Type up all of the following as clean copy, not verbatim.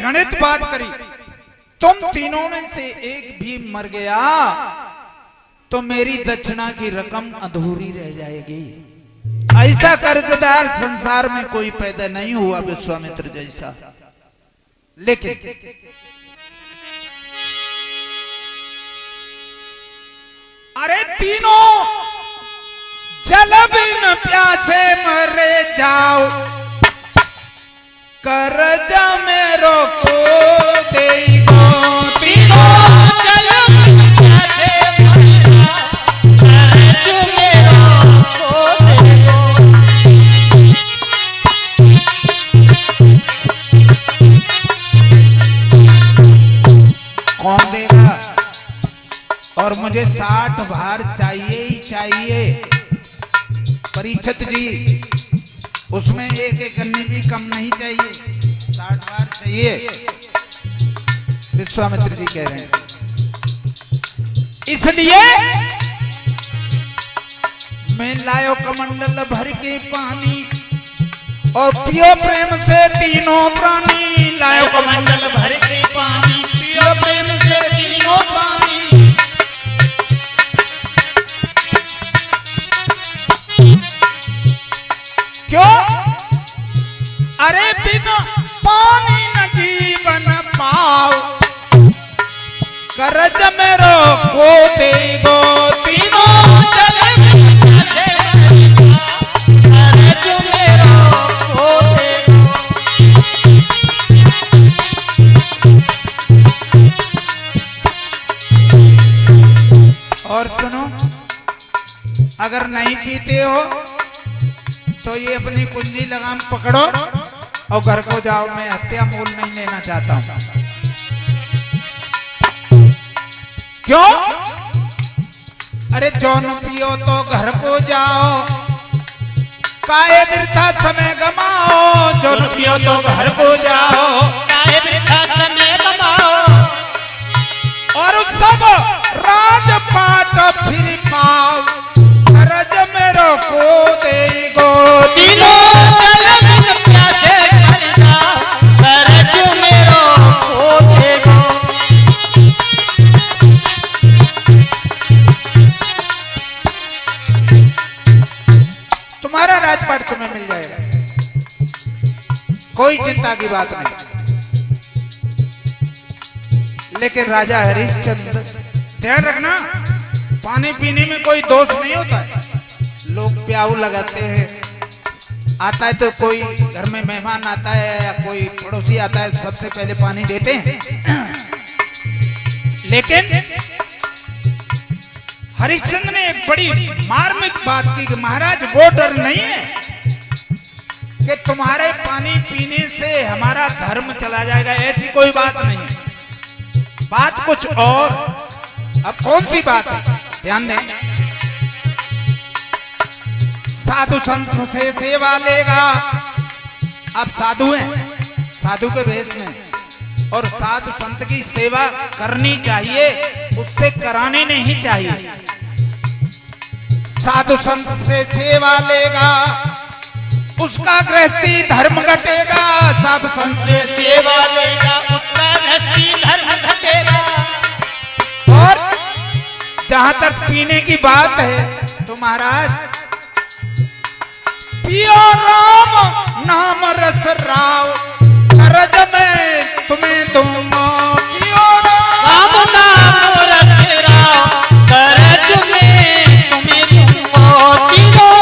घृणित बात करी, तुम तीनों में से एक भी मर गया तो मेरी दक्षिणा की रकम अधूरी रह जाएगी। ऐसा कर्जदार संसार में कोई पैदा नहीं हुआ विश्वामित्र जैसा। लेकिन अरे तीनों जल बिन प्यासे मरे जाओ, कर्ज मेरो को देगो। तीनों जल बिन प्यासे मरे जाओ, कर्ज मेरो को देगो। कौन देगा? और मुझे 60 भार चाहिए ही चाहिए। परीक्षित जी, उसमें एक एक अन्नी भी कम नहीं चाहिए, 60 भार चाहिए। विश्वामित्र जी कह रहे हैं इसलिए मैं लायो कमंडल भर के पानी और पियो प्रेम से तीनों प्राणी। लायो कमंडल भर के पानी, पियो प्रेम से तीनों प्राणी। क्यों? अरे बिना पानी न जीवन पाओ, कर्ज मेरो को देगो। तीनों जल बिन प्यासे मरे जाओ, कर्ज मेरो को देगो। और सुनो, अगर नहीं पीते हो तो ये अपनी कुंजी लगाम पकड़ो और घर को जाओ। मैं हत्या मोल नहीं लेना चाहता हूं। क्यों? अरे जौन पियो तो घर को जाओ, काहे वृथा समय गमाओ। जौन पियो तो घर को जाओ, काहे वृथा समय गमाओ। और सब राजपाट फिर पाओ, कर्ज मेरो को देगो। तीनों जल बिन प्यासे मरे जाओ, कर्ज मेरो को देगो। तुम्हारा राजपाट तुम्हें मिल जाएगा, कोई चिंता की बात नहीं। लेकिन राजा हरिश्चंद्र, ध्यान रखना, पानी पीने में कोई दोष नहीं होता है। लोग प्याऊ लगाते हैं, आता है तो कोई घर में मेहमान आता है या कोई पड़ोसी आता है, सबसे पहले पानी देते हैं। लेकिन हरिश्चंद्र ने एक बड़ी मार्मिक बात की कि महाराज वो डर नहीं है कि तुम्हारे पानी पीने से हमारा धर्म चला जाएगा, ऐसी कोई बात नहीं। बात कुछ और। अब कौन सी बात है? ध्यान दें, साधु संत से सेवा लेगा। आप साधु हैं, साधु के भेष में, और साधु संत की सेवा करनी चाहिए, उससे करानी नहीं चाहिए। साधु संत से सेवा लेगा, उसका गृहस्थी धर्म घटेगा। साधु संत से सेवा लेगा, उसका गृहस्थी धर्म घटेगा। और जहां तक पीने की बात है तो महाराज, पियो राम नाम रस राव, कर्ज में तुम्हें दूंगा। पियो राम नाम रस राव, कर्ज में तुम्हें दूंगा। तीनों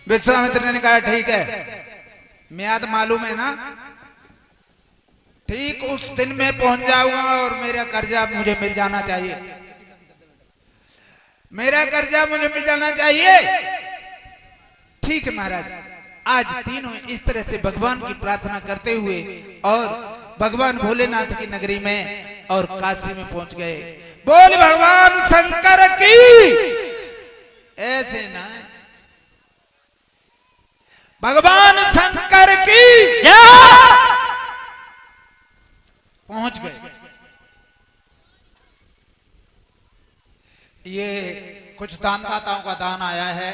विश्वामित्र ने कहा ठीक है, म्याद मालूम है ना, ठीक उस दिन में पहुंच जाऊंगा और मेरा कर्जा मुझे मिल जाना चाहिए, मेरा कर्जा मुझे मिल जाना चाहिए। ठीक है महाराज। आज तीनों इस तरह से भगवान की प्रार्थना करते हुए और भगवान भोलेनाथ की नगरी में और काशी में पहुंच गए। बोल भगवान शंकर की। ऐसे ना, भगवान शंकर की जय। पहुंच गए। ये कुछ दानदाताओं का दान आया है,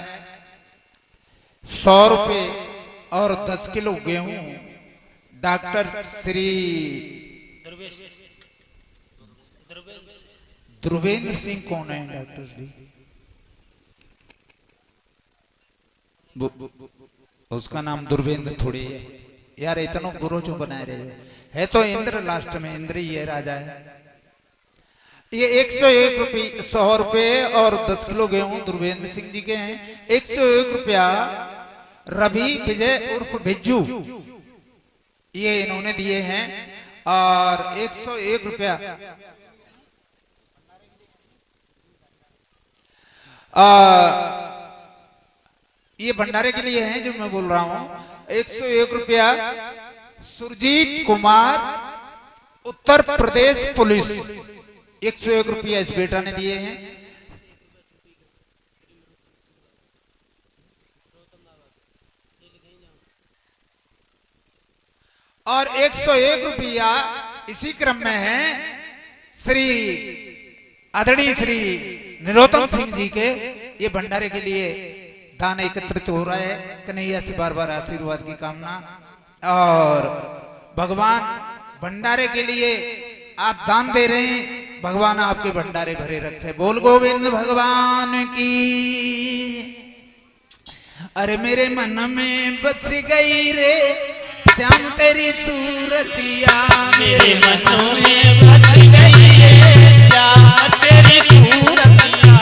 100 रुपए और 10 किलो गेहूं डॉक्टर श्री ध्रुवेंद्र सिंह कौन है डॉक्टर जी? उसका नाम ध्रुवेंद्र थोड़ी है यार, इतना बुरो जो बनाए रहे हो। है तो इंद्र, लास्ट में इंद्र ही है, राजा है। ये 101 रुपये 100 रुपये और 10 किलो गेहूं ध्रुवेंद्र सिंह जी के हैं। 101 रुपया रवि विजय उर्फ बिज्जू, ये इन्होंने दिए हैं। और 101 रुपया ये भंडारे के लिए हैं जो मैं बोल रहा हूं। 101 रुपया सुरजीत कुमार, उत्तर प्रदेश पुलिस, 101 रुपया इस बेटा ने दिए हैं। और 101 रुपया इसी क्रम में है श्री आदरणीय श्री निरोत्तम सिंह जी के। ये भंडारे के लिए दान एकत्रित हो रहा है। कन्हैया से बार बार आशीर्वाद की कामना। और भगवान भंडारे के लिए आप दान दे रहे हैं, भगवान आपके भंडारे भरे रखे। बोल गोविंद भगवान की। अरे मेरे मन में बस गई रे श्याम तेरी सूरतिया, मेरे मन में बस गई रे श्याम तेरी सूरतिया।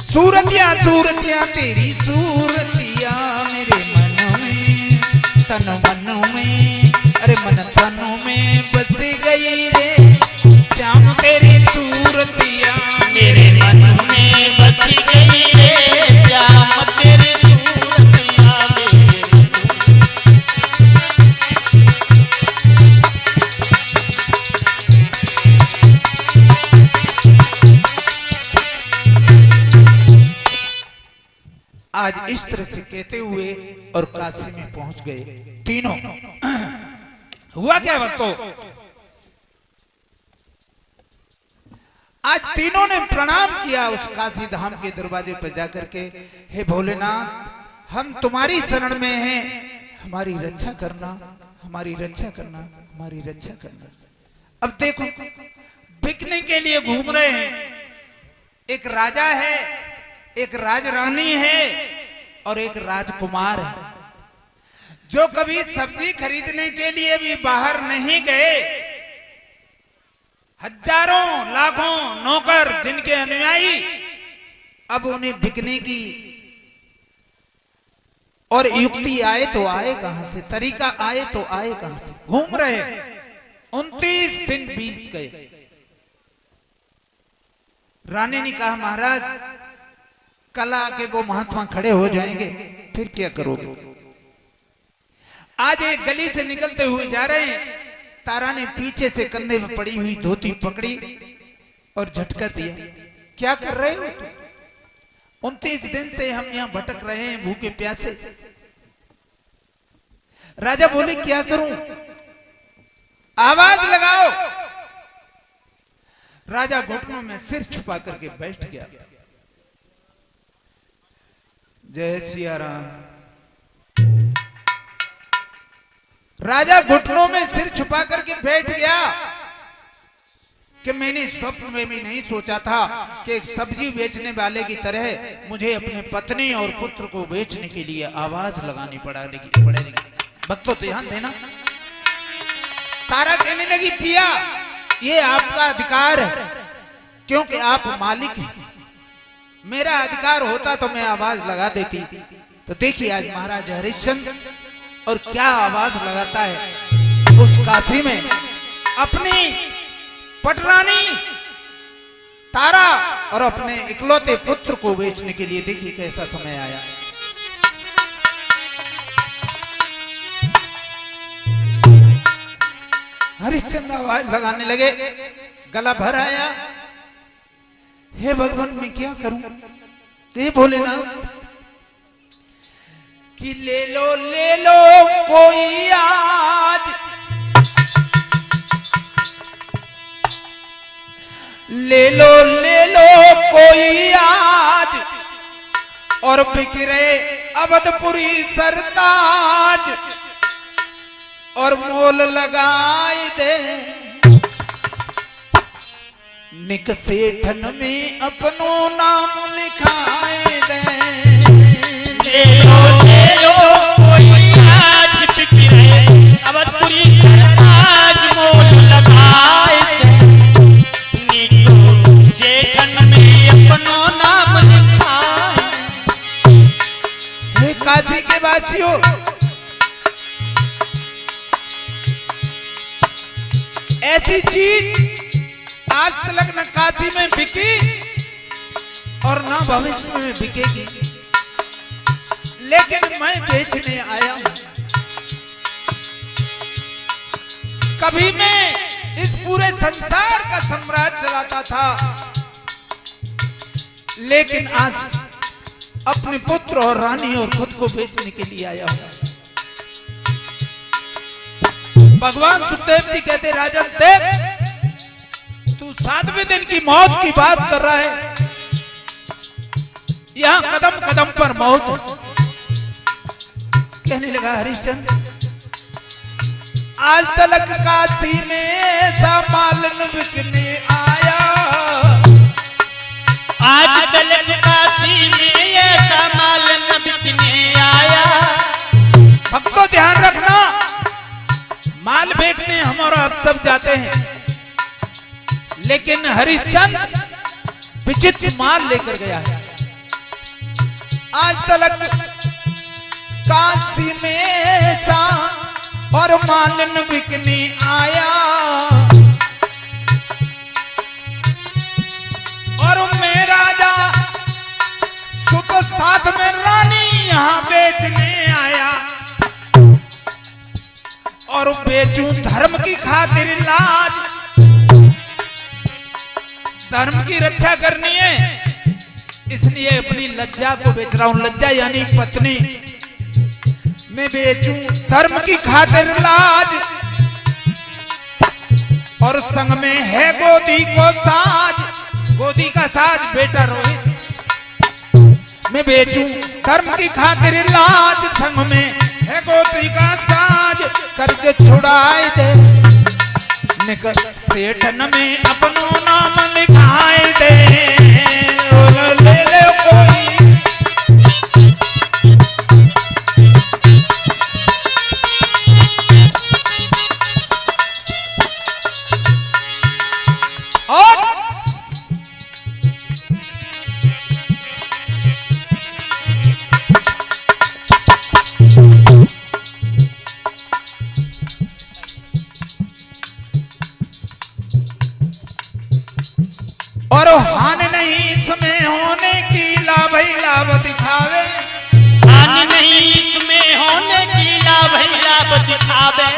सूरतिया सूरतिया तेरी सूरतिया, मेरे मन में तन मन में, अरे मन तन में बस गई रे श्याम तेरी सूरतिया, मेरे मन में बस गई रे श्याम तेरी सूरतिया। आज इस तरह से कहते हुए और काशी में पहुंच गए तीनों। हुआ क्या भक्तों, आज तीनों ने प्रणाम किया उस काशी धाम के दरवाजे पर जाकर के। हे भोलेनाथ, हम तुम्हारी शरण में हैं, हमारी रक्षा करना, हमारी रक्षा करना, हमारी रक्षा करना। अब देखो, बिकने के लिए घूम रहे हैं। एक राजा है, एक राजरानी है और एक राजकुमार है, जो कभी सब्जी खरीदने के लिए भी बाहर नहीं गए। हजारों लाखों नौकर जिनके अनुयायी, अब उन्हें बिकने की और युक्ति आए तो आए कहां से, तरीका आए तो आए कहां से। घूम रहे 29 दिन बीत गए। रानी ने कहा, महाराज कल आके वो महात्मा खड़े हो जाएंगे, फिर क्या करोगे। आज एक गली से निकलते हुए जा रहे हैं, तारा ने पीछे से कंधे में पड़ी हुई धोती पकड़ी और झटका दिया। क्या कर रहे हो तुम? 29 दिन से हम यहां भटक रहे हैं भूखे प्यासे। राजा बोले, क्या करूं? आवाज लगाओ। राजा घुटनों में सिर छुपा करके बैठ गया। जय सिया राम। राजा घुटनों में सिर छुपा करके बैठ गया कि मैंने स्वप्न में भी नहीं सोचा था कि एक सब्जी बेचने वाले की तरह मुझे अपने पत्नी और पुत्र को बेचने के लिए आवाज लगानी पड़ेगी। भक्तों ध्यान देना। तारा कहने लगी, पिया ये आपका अधिकार है, क्योंकि आप मालिक हैं। मेरा अधिकार होता तो मैं आवाज लगा देती। तो देखिए आज महाराज हरिश्चंद्र और क्या आवाज लगाता है उस काशी में अपनी पटरानी तारा और अपने इकलौते पुत्र को बेचने के लिए। देखिए कैसा समय आया। हरिश्चंद्र आवाज लगाने लगे, गला भर आया। हे भगवान, मैं क्या करूं? हे भोलेनाथ, कि ले लो कोई आज ले लो कोई आज और बिखरे अवधपुरी सरताज और मोल लगाए दे निक सेठन में अपनो नाम लिखाए दे। ले लो कोई आज बिखरे अवधपुरी सरताज मोल लगाए दे निको सेठन में अपनो नाम लिखाए। हे काशी के वासियों, ऐसी चीज आज तक न काशी में बिकी और ना भविष्य में बिकेगी, लेकिन मैं बेचने आया हूं। कभी मैं इस पूरे संसार का साम्राज्य चलाता था, लेकिन आज अपने पुत्र और रानी और खुद को बेचने के लिए आया हूं। भगवान सुखदेव जी कहते, राजन देव, तू 7वें दिन की मौत की बात कर रहा है, यहां कदम कदम पर मौत है। कहने लगा, हरिश्चंद्र, आज तलक काशी में सामालन बिकने आया, आज तलक काशी में ऐसा माल न बिकने आया। भक्तों ध्यान रखना, माल बेचने हम और आप सब जाते हैं, लेकिन हरिश्चंद्र विचित्र माल लेकर गया है। आज तलक काशी में सा और मालन बिकने आया, और मैं राजा सुख साथ में रानी यहां बेचने आया, और बेचूं धर्म की खातिर लाज, धर्म की रक्षा करनी है, इसलिए अपनी लज्जा को बेच रहा हूं। लज्जा यानी पत्नी, मैं बेचूं धर्म की खातिर लाज, और संग में है गोदी को साज, गोदी का साज बेटा रोहित। मैं बेचूं धर्म की खातिर लाज, संग में है गोदी का साज, कर्ज छुड़ाए दे निक सेठन में अपनो नाम लिखाए दे। ले ले कोई और हान नहीं इसमें होने की लाभ ही लाभ दिखावे, हानि नहीं इसमें होने की लाभ ही लाभ दिखावे,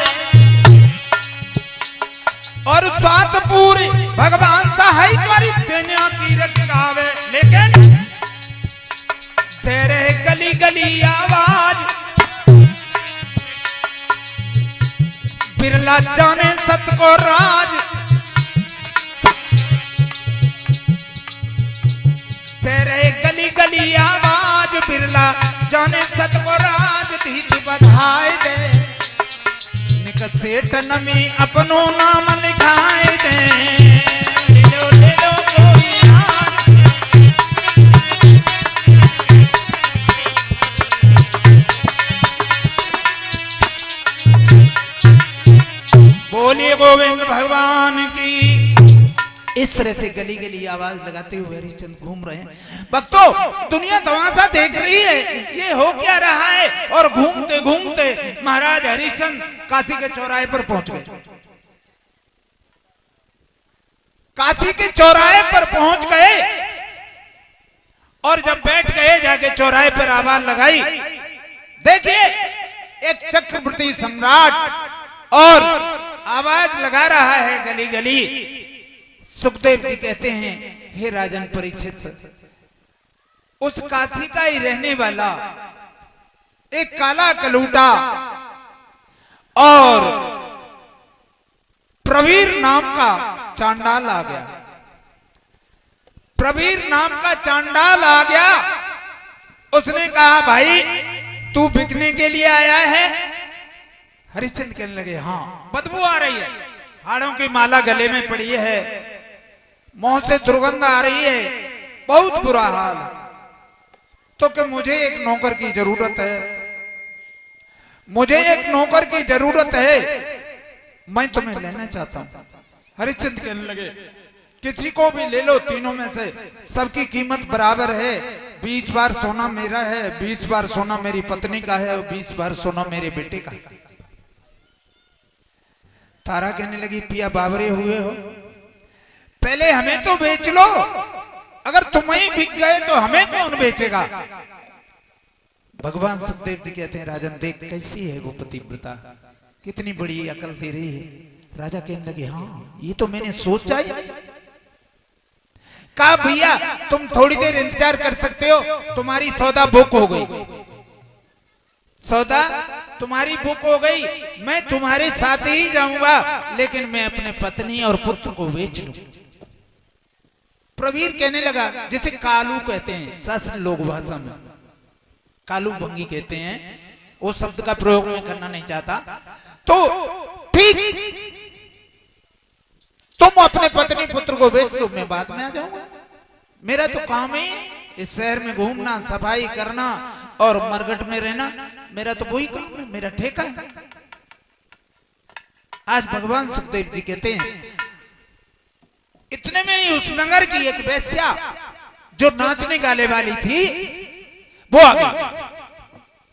और बात पूरी भगवान सहाय तुम्हारी दुनिया की रटकावे। लेकिन तेरे गली गली आवाज बिरला जाने सत को राज, तेरे गली गली आवाज बिरला जाने सत को राज, दीद बधाए दे निक सेठन में अपनो नाम लिखाए दे। ले लो कोई आज, बोलिए गोविंद भगवान की। इस तरह से गली गली आवाज लगाते हुए हरिश्चंद्र घूम रहे हैं। भक्तों, दुनिया तमाशा देख रही है, ये हो क्या रहा है। और घूमते घूमते महाराज हरिश्चंद्र काशी के चौराहे पर पहुंच गए। काशी के चौराहे पर पहुंच गए और जब बैठ गए, जाके चौराहे पर आवाज लगाई। देखिए, एक चक्रवर्ती सम्राट और आवाज लगा रहा है गली गली। सुखदेव जी कहते हैं, हे राजन परीक्षित, उस काशी का ही रहने वाला एक काला कलूटा और प्रवीर नाम का चांडाल आ गया। प्रवीर नाम का चांडाल आ गया। उसने कहा भाई तू बिकने के लिए आया है? हरिश्चंद्र कहने लगे हाँ। बदबू आ रही है, हाड़ों की माला गले में पड़ी है, मुंह से दुर्गंध आ रही है, बहुत बुरा हाल। तो कि मुझे एक नौकर की जरूरत है, मुझे एक नौकर की जरूरत है, मैं तुम्हें लेना चाहता हूं। हरिश्चंद्र कहने लगे किसी को भी ले लो, तीनों में से सबकी कीमत बराबर है। 20 बार सोना मेरा है, 20 बार सोना मेरी पत्नी का है और 20 बार सोना मेरे बेटे का है। तारा कहने लगी पिया बावरे हुए हो, पहले हमें तो बेच लो, अगर तुम ही बिक गए तो हमें कौन बेचेगा। भगवान सुखदेव जी कहते हैं राजन देख कैसी है वो पतिव्रता, कितनी बड़ी अकल दे रही है। राजा कहने लगे हाँ ये तो मैंने सोचा ही नहीं। कहा भैया तुम थोड़ी देर इंतजार कर सकते हो, तुम्हारी सौदा बुक हो गई, सौदा तुम्हारी बुक हो गई, मैं तुम्हारे साथ ही जाऊंगा, लेकिन मैं अपने पत्नी और पुत्र को बेच लूं। प्रवीर कहने लगा, जिसे कालू कहते हैं शास्त्र लोक भाषा में, कालू भंगी कहते हैं, वो शब्द का प्रयोग मैं करना नहीं चाहता। तो ठीक तुम अपने पत्नी पुत्र को बेच लो, मैं बाद में आ जाऊंगा, मेरा तो काम है इस शहर में घूमना, सफाई करना और मरघट में रहना, मेरा तो वही काम है, मेरा ठेका है। आज भगवान सुखदेव जी कहते हैं इतने में ही उस नगर की एक वेश्या जो नाचने गाने वाली थी वो आ गई।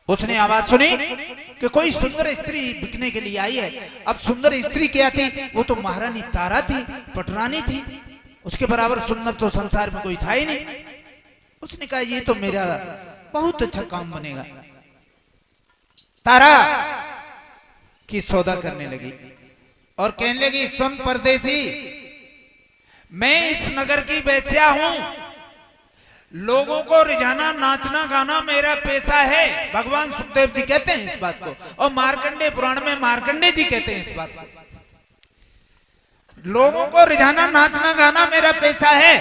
उसने आवाज सुनी कि कोई सुंदर स्त्री बिकने के लिए आई है। अब सुंदर स्त्री क्या थी, वो तो महारानी तारा थी, पटरानी थी, उसके बराबर सुंदर तो संसार में कोई था ही नहीं। उसने कहा ये तो मेरा बहुत अच्छा काम बनेगा। तारा की सौदा करने लगी और कहने लगी सुन परदेसी, मैं इस नगर की वेश्या हूं, लोगों को रिझाना नाचना गाना मेरा पेशा है। भगवान सुखदेव जी कहते हैं इस बात को, और मार्कंडे पुराण में मार्कंडे जी कहते हैं इस बात को, लोगों को रिझाना नाचना गाना मेरा पेशा है,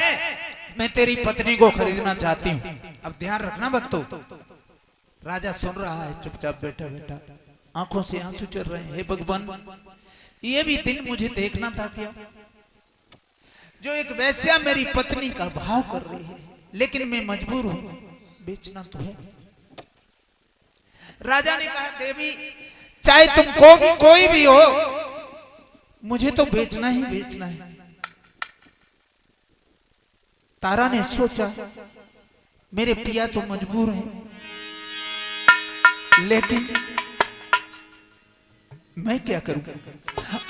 मैं तेरी पत्नी को खरीदना चाहती हूं। अब ध्यान रखना भक्तों, राजा सुन रहा है चुपचाप बैठा बैठा, आंखों से आंसू चल रहे हैं। हे भगवान ये भी दिन मुझे देखना था क्या, जो एक वैश्या मेरी पत्नी का भाव कर रही है, लेकिन मैं मजबूर हूं, बेचना तो है। राजा ने कहा देवी चाहे तुम कोई भी हो, मुझे तो बेचना ही बेचना है। तारा ने सोचा मेरे पिया तो मजबूर हैं, लेकिन मैं क्या करूं,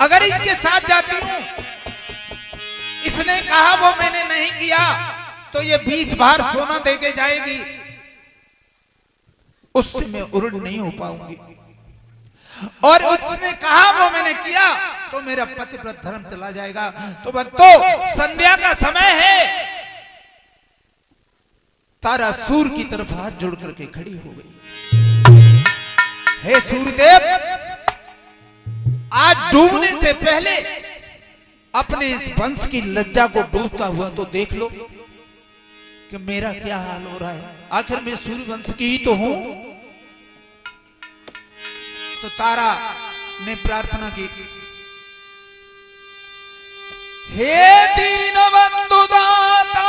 अगर इसके साथ जाती हूं, इसने कहा वो मैंने नहीं किया, तो ये 20 बार सोना देके जाएगी, उससे मैं उरुड़ नहीं हो पाऊंगी, और उसने कहा वो मैंने किया तो मेरा पतिव्रत धर्म चला जाएगा। तो भक्तों संध्या का समय है, तारा सूर्य की तरफ हाथ जोड़ करके खड़ी हो गई। हे सूर्यदेव, आज डूबने से पहले अपने इस वंश की लज्जा को डूबता हुआ तो देख लो कि मेरा क्या हाल हो रहा है, आखिर मैं सूर्य वंश की ही तो हूं। तो तारा ने प्रार्थना की, हे दीन बंधु दाता,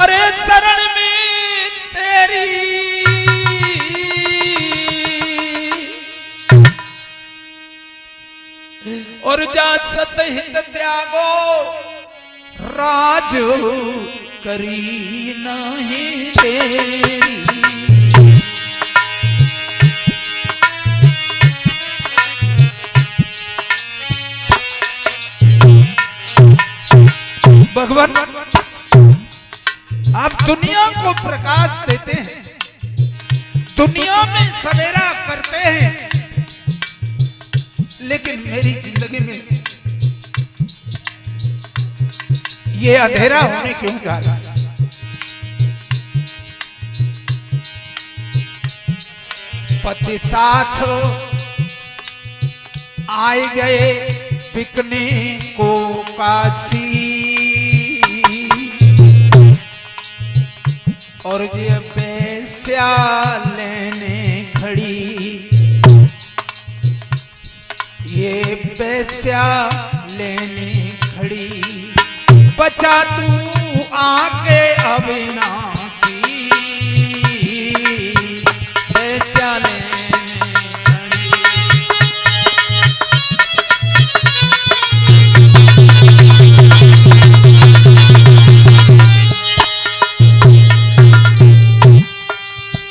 अरे शरण में तेरी, और जात सत हित त्यागो, राज करी नहीं तेरी। भगवान आप दुनिया को प्रकाश देते हैं, दुनिया में सवेरा करते हैं, लेकिन मेरी जिंदगी में ये अंधेरा होने क्यों जा रहा है। पति साथ आए गए बिकने को काशी, और ये पैसा लेने खड़ी, ये पैसा लेने खड़ी, बचा तू आके अविनाशी, पैसा लेने खड़ी।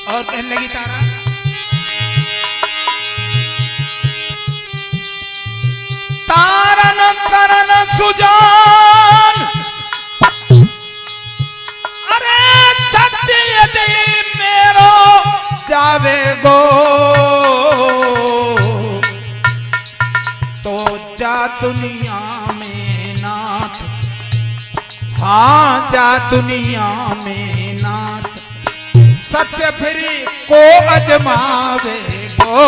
और कहने लगी तारा, तारन तरन सुजान, अरे सत्य यदि मेरो जावे गो, तो जा दुनिया में नाथ, हाँ जा दुनिया में नाथ, सत्य फिर को अजमावे गो,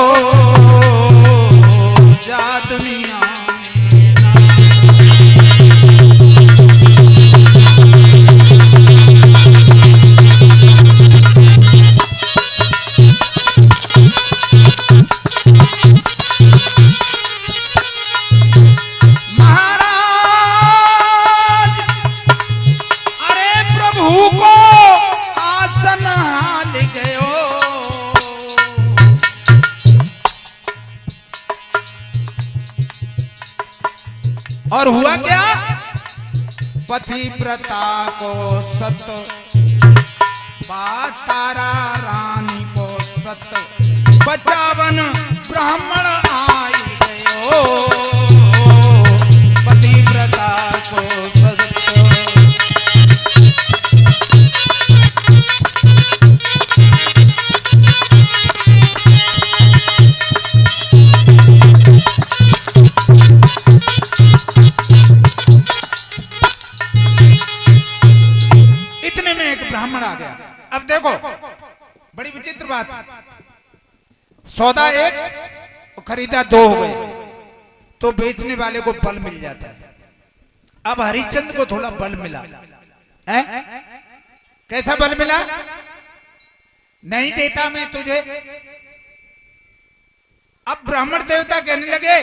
जा दुनिया में नाथ। महाराज अरे प्रभु को आसन हाल गयो, और हुआ क्या, पतिव्रता को सत, बात तारा रानी को सत, बचावन ब्राह्मण आई गयो, पतिव्रता को सत। इतने में एक ब्राह्मण आ गया। अब देखो बड़ी विचित्र बात, सौदा एक और खरीदा दो हो गए, तो बेचने वाले को बल मिल जाता है। अब हरिश्चंद्र को थोड़ा बल मिला है? कैसा बल मिला? नहीं देता मैं तुझे। अब ब्राह्मण देवता कहने लगे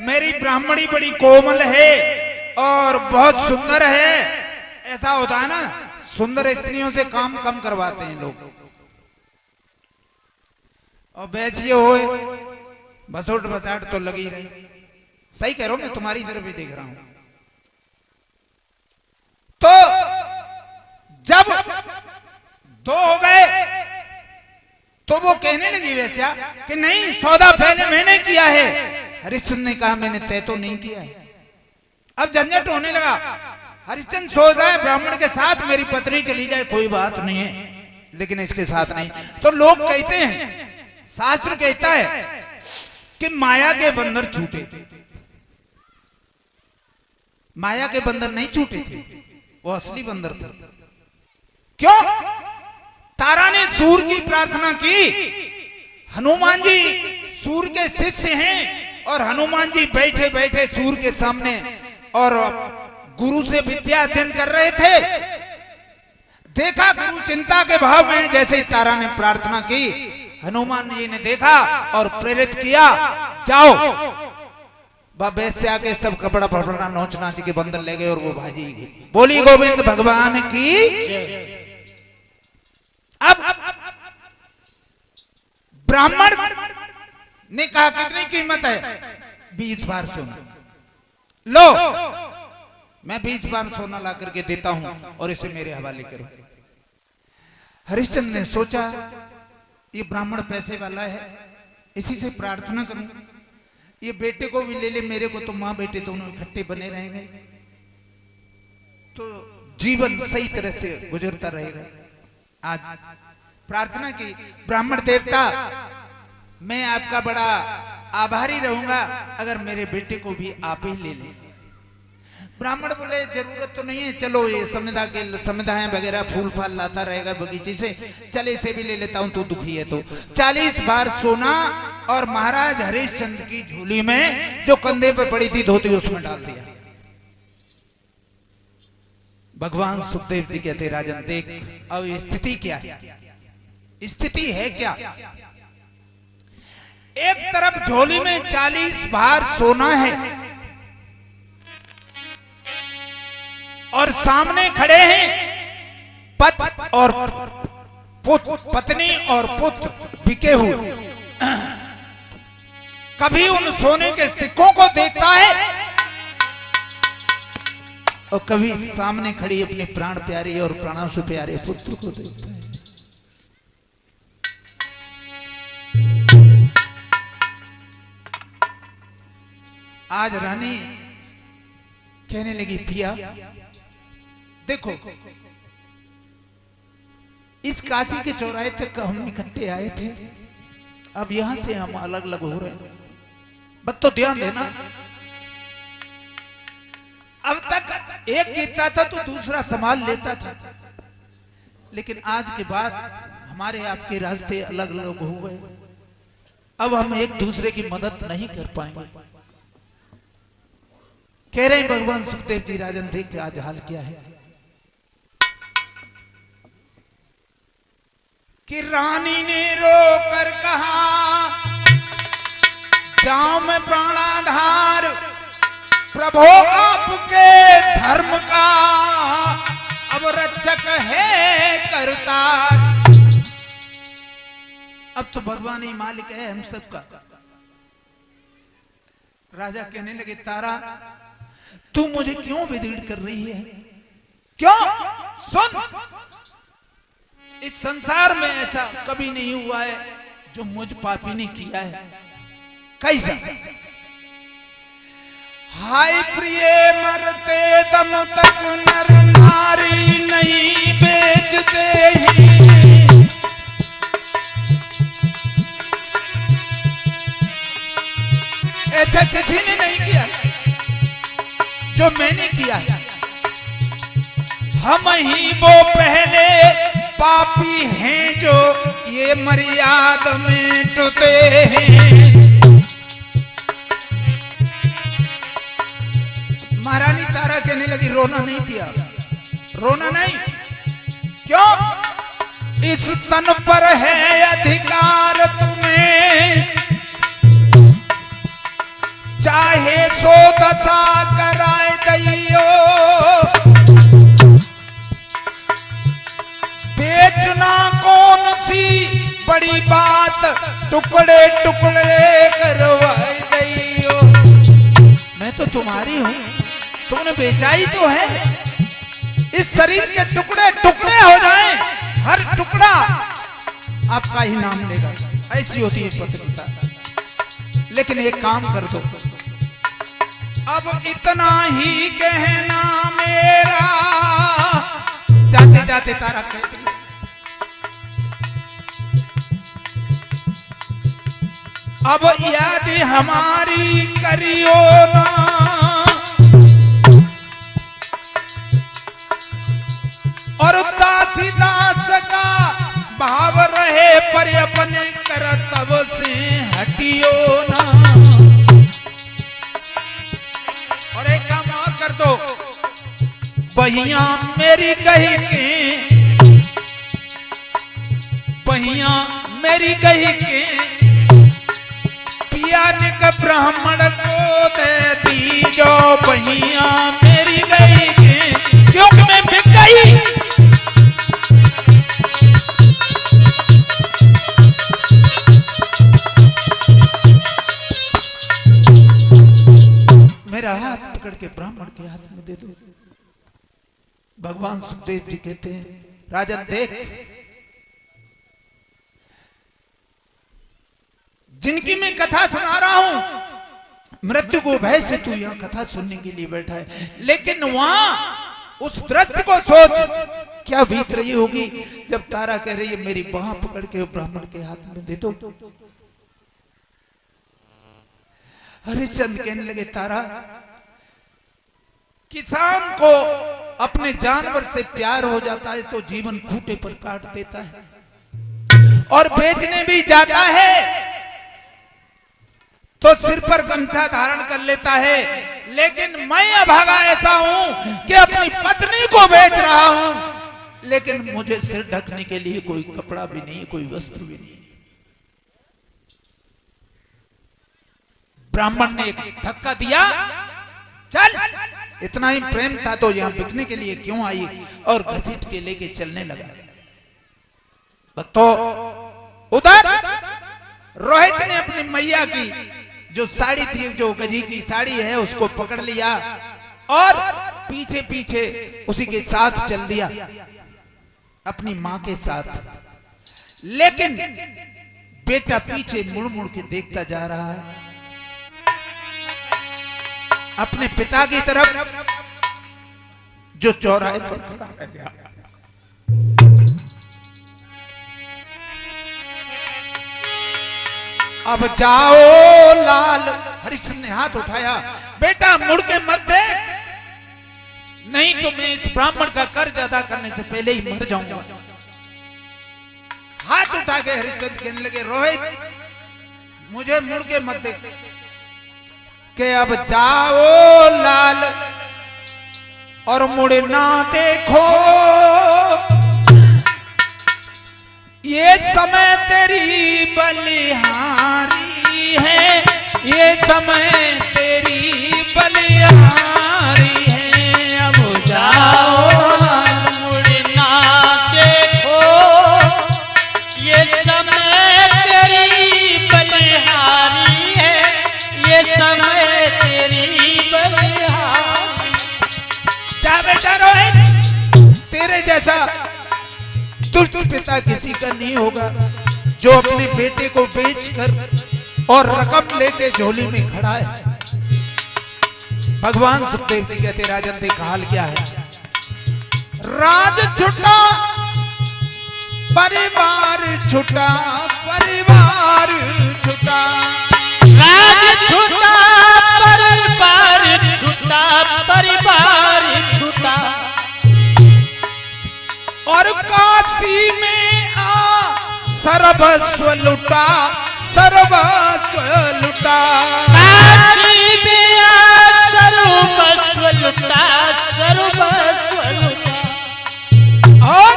मेरी ब्राह्मणी बड़ी कोमल है और बहुत सुंदर है। ऐसा होता है ना, सुंदर स्त्रियों से काम कम करवाते हैं लोग, और वैसे होए बसोट बसाट तो लगी रही। सही कह रहा हूं, मैं तुम्हारी तरफ भी देख रहा हूं। तो जब दो हो गए तो वो कहने लगी वैश्या कि नहीं, सौदा पहले मैंने किया है। हरिश्चंद्र ने कहा मैंने तय तो नहीं किया है। अब झंझट होने लगा। हरिश्चंद्र सोच रहा है ब्राह्मण के साथ मेरी पत्नी चली जाए कोई बात नहीं है, लेकिन इसके साथ नहीं। तो लोग कहते हैं, शास्त्र कहता है कि माया के बंधन छूटे। माया के बंधन नहीं छूटे थे, वो असली बंधन थे। क्यों? तारा ने सूर की प्रार्थना की। हनुमान जी सूर के शिष्य हैं और हनुमान जी बैठे बैठे सूर के सामने और गुरु से विद्या अध्ययन कर रहे थे। देखा गुरु चिंता के भाव में, जैसे ही तारा ने प्रार्थना की, हनुमान जी ने देखा और प्रेरित किया, जाओ वैश्या के सब कपड़ा फपड़ा नोच नाच के बंधन ले गए और वो भाजी गई। बोली गोविंद भगवान की। अब ब्राह्मण ने कहा कितनी कीमत है? 20 बार सोना। लो मैं 20 बार सोना ला करके देता हूं और इसे मेरे हवाले करो। हरिश्चंद्र ने सोचा ये ब्राह्मण पैसे वाला है, इसी से प्रार्थना करूं। ये बेटे को भी ले ले, मेरे को तो मां बेटे दोनों इकट्ठे बने रहेंगे तो जीवन सही तरह से गुजरता रहेगा। आज प्रार्थना की, ब्राह्मण देवता मैं आपका बड़ा आभारी रहूंगा अगर मेरे बेटे को भी आप ही ले लें। ब्राह्मण बोले जरूरत तो नहीं है, चलो ये समिधाएं वगैरह फूल फाल लाता रहेगा बगीचे से, चले इसे भी ले लेता हूं, तो दुखी है तो 40 बार सोना और महाराज हरिश्चंद्र की झोली में जो कंधे पे पड़ी थी धोती उसमें डाल दिया। भगवान सुखदेव जी कहते राजन देख अब स्थिति क्या है, स्थिति है क्या। एक तरफ झोली में 40 भार सोना है और सामने खड़े हैं पत्नी और पुत्र बिके हुए। कभी उन सोने के सिक्कों को देखता है और कभी सामने खड़ी अपने प्राण प्यारे और प्राणों से प्यारे पुत्र को देखता है। आज रानी कहने लगी पिया देखो इस काशी के चौराहे तक हम इकट्ठे आए थे, अब यहां से हम अलग अलग हो रहे हैं। बस तो ध्यान देना, अब तक एक गिरता था तो दूसरा संभाल लेता था, लेकिन आज के बाद हमारे आपके रास्ते अलग अलग हो गए। अब हम एक दूसरे की मदद नहीं कर पाएंगे। कह रहे हैं भगवान सुखदेव जी राजन देख के आज हाल क्या है कि रानी ने रोकर कहा जाऊं मैं प्राणाधार प्रभो आपके धर्म का अब रक्षक है करतार। अब तो भगवान ही मालिक है हम सबका। राजा कहने लगे तारा तू मुझे क्यों विदीर्ण कर रही है, क्यों? सुन, इस संसार में ऐसा कभी नहीं हुआ है जो मुझ पापी ने किया है। कैसा? हाय प्रिय मरते दम तक नर नारी नहीं बेचते ही, ऐसा किसी ने नहीं किया जो मैंने किया है। हम ही वो पहले पापी हैं जो ये मर्यादा में टूटे हैं। महारानी तारा कहने लगी रोना नहीं पिया, रोना नहीं। क्यों? इस तन पर है अधिकार तुम्हें, चाहे सो दशा कराए दैयो, बेचना कौन सी बड़ी बात, टुकड़े टुकड़े करवाए दैयो। मैं तो तुम्हारी हूं, तुमने बेचा ही तो है। इस शरीर के टुकड़े टुकड़े हो जाएं, हर टुकड़ा आपका ही नाम लेगा। ऐसी होती है पत्नीता। लेकिन एक काम कर दो, अब इतना ही कहना मेरा। जाते जाते तारा कहती है अब याद हमारी करियो ना, और दासी दास का भाव रहे पर अपने करतब से हटियो ना। और एक काम और कर दो, बहिया मेरी कही के, बहिया मेरी कही के पिया ने का ब्राह्मण को दे दी जो, बहिया मेरी कही के, क्योंकि मैं बिक गई। मेरा हाथ पकड़ के ब्राह्मण के हाथ में दे दो। भगवान सुखदेव जी कहते हैं राजन देख, जिनकी मैं कथा सुना रहा हूं मृत्यु को भय से तू यहां कथा सुनने के लिए बैठा है, लेकिन वहां उस दृश्य को सोच क्या बीत रही होगी जब तारा कह रही है मेरी बाह पकड़ के ब्राह्मण के हाथ में दे दो। हरिश्चंद्र कहने लगे तारा, किसान को अपने जानवर से प्यार हो जाता है तो जीवन खूंटे पर काट देता है, और बेचने भी जाता है तो सिर पर गमछा धारण कर लेता है, लेकिन मैं अभागा ऐसा हूं कि अपनी पत्नी को बेच रहा हूं, लेकिन मुझे सिर ढकने के लिए कोई कपड़ा भी नहीं, कोई वस्त्र भी नहीं। ब्राह्मण ने एक धक्का दिया, चल, इतना ही प्रेम था तो यहां बिकने के लिए क्यों आई, और घसीट के लेके चलने लगा। तो उधर रोहित ने अपनी मैया की जो साड़ी थी, जो गजी की साड़ी है, उसको पकड़ लिया और पीछे पीछे उसी के साथ चल दिया, अपनी मां के साथ। लेकिन बेटा पीछे मुड़ मुड़ के देखता जा रहा है अपने पिता की तरफ, जो चौराहे पर खड़ा रह गया। अब जाओ लाल, हरिश्चंद्र ने हाथ उठाया, बेटा मुड़ के मत देख, नहीं तो मैं इस ब्राह्मण का कर्ज अदा करने से पहले ही मर जाऊंगा। हाथ उठा के हरिश्चंद्र कहने लगे, रोहित मुझे मुड़ के मत देख, के अब जाओ लाल और मुड़े ना देखो, ये समय तेरी बलिहारी है, ये समय तेरी बलिहारी है। अब जाओ मुड़ ना देखो, ये समय तेरी बलिहारी है, ये समय तेरी बलिहारी। जा बेटा रोहित, तेरे जैसा दुष्ट पिता किसी का नहीं होगा, जो अपने बेटे को बेचकर और रकम लेके झोली में खड़ा है। भगवान सुखदेव जी कहते, राजन देख हाल क्या है, राज छुटा परिवार छुटा, परिवार छुटा, राज छुटा परिवार छुटा, परिवार छुटा, और काशी में आ सर्वस्व लुटा, सर्वस्व लुटा, काशी में आ सर्वस्व लुटा, सर्वस्व लुटा, और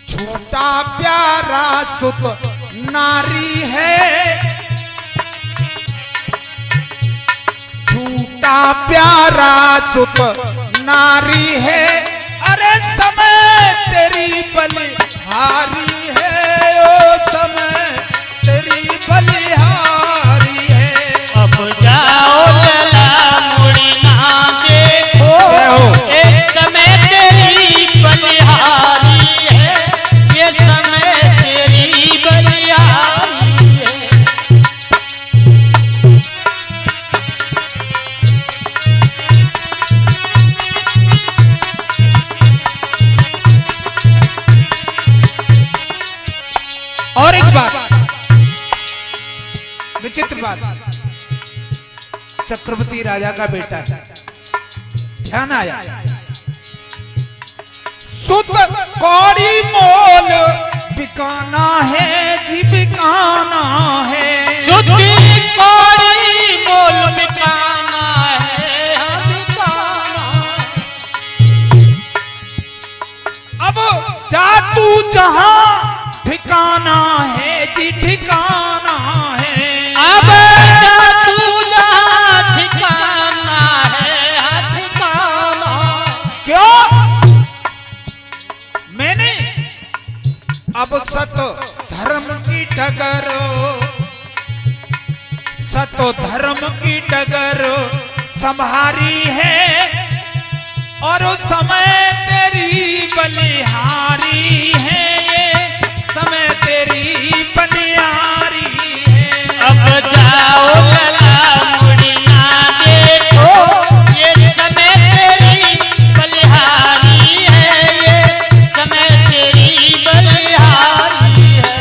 छोटा प्यारा सुत नारी है, छोटा प्यारा सुत नारी है, अरे समय तेरी बलिहारी है, ओ समय तेरी बलिहारी है। अब जाओ लला मुड़ी ना देखो, ये समय तेरी बलिहारी है, ये समय तेरी बलिहारी है। और एक बात, विचित्र बात, चक्रवर्ती राजा का बेटा है, ध्यान आया, सुत कौड़ी मोल बिकाना है जी, बिकाना है, सुती कौड़ी मोल बिकाना है, हाँ बिकाना। अब जा तू जहां ठिकाना है जी, ठिकाना है, अब जा तू जहां ठिकाना है, हाँ ठिकाना। क्यों? मैंने अब सत धर्म की डगर, सत धर्म की डगर संभारी है, और उस समय तेरी बलिहारी है, ये समय तेरी बलिहारी है। अब जाओ लला मुड़ी ना देखो, ये समय तेरी बलिहारी है, ये समय तेरी बलिहारी है।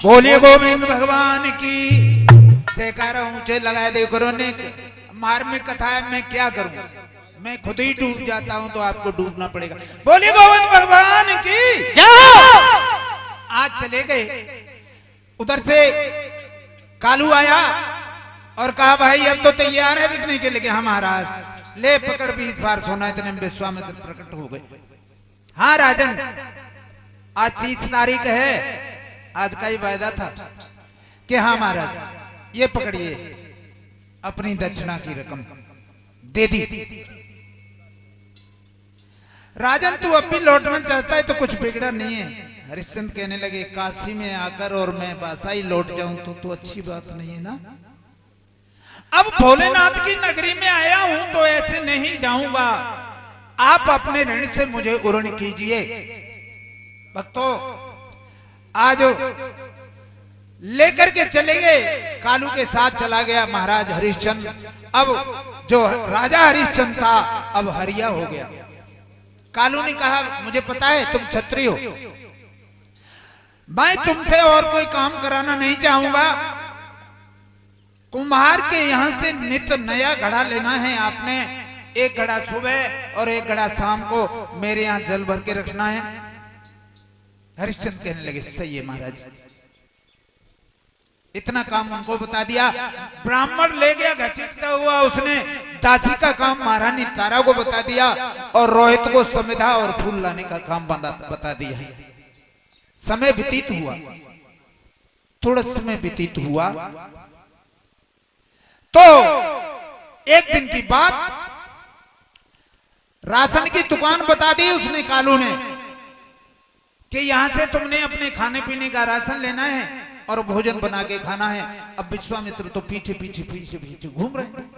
बोलिए गोविंद भगवान की। जयकारा ऊंचे लगाए दे करो ने मार्मिक कथा है, मैं क्या करूं, मैं खुद ही डूब जाता हूं तो आपको डूबना पड़ेगा। बोलिए गोविंद भगवान की जाओ। आज चले गए, उधर से कालू आया और कहा भाई अब तो तैयार है बिकने के लिए। हाँ महाराज ले पकड़ 20 बार सोना। इतने में विश्वामित्र प्रकट हो गए। हाँ राजन, आज 30 तारीख है, आज का ही वायदा था कि हाँ महाराज ये पकड़िए, अपनी दक्षिणा की रकम दे दी। राजन तू अब भी लौटना चाहता है तो कुछ बिगड़ा नहीं है। हरिश्चंद्र कहने लगे काशी में आकर और मैं बासाई लौट जाऊं तो अच्छी बात नहीं है ना। अब भोलेनाथ की नगरी में आया हूं तो ऐसे नहीं जाऊंगा, आप अपने ऋण से मुझे ऋण कीजिए। भक्तों आज लेकर के चले गए, कालू के साथ चला गया महाराज हरिश्चंद्र। अब जो राजा हरिश्चंद्र था अब हरिया हो गया। कालू ने कहा मुझे पता है तुम क्षत्रिय हो, मैं तुमसे और कोई काम कराना नहीं चाहूंगा। कुम्हार के यहां से नित नया घड़ा लेना है, आपने एक घड़ा सुबह और एक घड़ा शाम को मेरे यहां जल भर के रखना है। हरिश्चंद्र कहने लगे सही है महाराज। इतना काम उनको बता दिया। ब्राह्मण ले गया घसीटता हुआ, उसने दासी का काम महारानी तारा को बता दिया और रोहित को समिधा और फूल लाने का काम बता दिया है। समय व्यतीत हुआ, थोड़ा समय व्यतीत हुआ तो एक दिन की बात, राशन की दुकान बता दी उसने कालू ने कि यहां से तुमने अपने खाने पीने का राशन लेना है और भोजन बना के खाना है। अब विश्वामित्र तो पीछे पीछे पीछे पीछे घूम रहे हैं।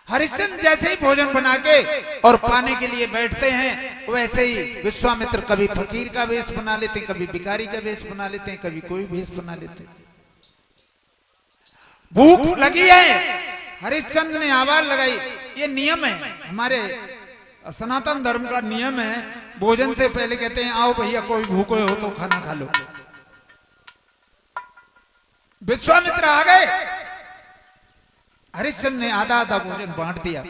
हरिश्चंद्र जैसे ही भोजन बना के और पाने के लिए बैठते हैं वैसे ही विश्वामित्र कभी फकीर का वेश बना लेते, कभी भिखारी का वेश बना लेते हैं, कभी कोई वेश बना लेते। भूख लगी है, हरिश्चंद्र ने आवाज लगाई। ये नियम है, हमारे सनातन धर्म का नियम है, भोजन से पहले कहते हैं आओ भैया कोई भूखे हो तो खाना खा लो। विश्वामित्र आ गए, हरिश्चंद्र ने आधा आधा भोजन बांट दिया।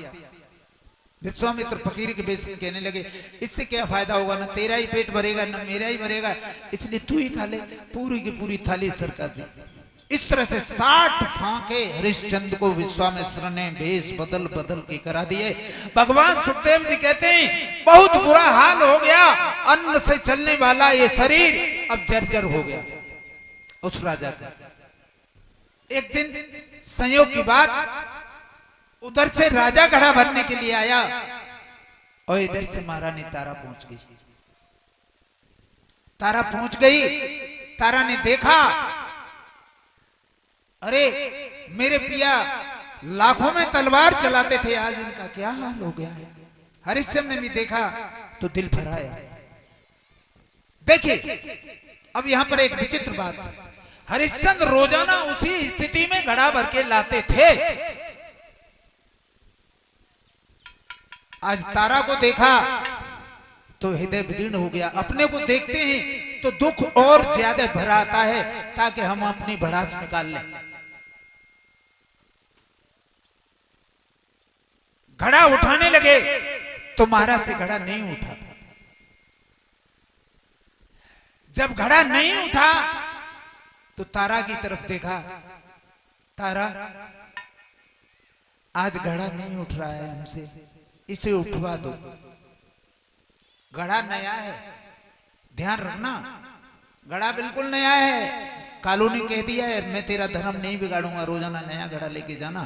विश्वामित्र फकीर के बेस में कहने लगे इससे क्या फायदा होगा, ना तेरा ही पेट भरेगा ना मेरा ही भरेगा, इसलिए तू ही खा ले। पूरी की पूरी थाली सरकार दी। इस तरह से 60 फांके हरिश्चंद्र को विश्वामित्र ने भेष बदल बदल के करा दिए। भगवान सुखदेव जी कहते हैं बहुत बुरा हाल हो गया, अन्न से चलने वाला ये शरीर अब जर्जर हो गया उस राजा का। एक दिन संयोग की बात, उधर से राजा घड़ा भरने के लिए आया और इधर से महारानी तारा पहुंच गई। तारा पहुंच गई, तारा ने देखा अरे मेरे पिया लाखों में तलवार चलाते थे, आज इनका क्या हाल हो गया है। हरिश्चंद्र ने भी देखा तो दिल भराया। देखिए अब यहां पर एक विचित्र बात, हरिश्चंद्र रोजाना उसी स्थिति में घड़ा भर के लाते थे। आज तारा को देखा तो हृदय विदीर्ण हो गया। अपने को देखते हैं तो दुख और ज्यादा भरा आता है ताकि हम अपनी भड़ास निकाल लें। घड़ा उठाने लगे तो महाराज से घड़ा नहीं उठा। जब घड़ा नहीं उठा तो तारा की तरफ देखा, तारा आज घड़ा नहीं उठ रहा है हमसे, इसे उठवा दो। घड़ा नया है, ध्यान रखना, घड़ा बिल्कुल नया है। कालू ने कह दिया है मैं तेरा धर्म नहीं बिगाड़ूंगा, रोजाना नया घड़ा लेके जाना।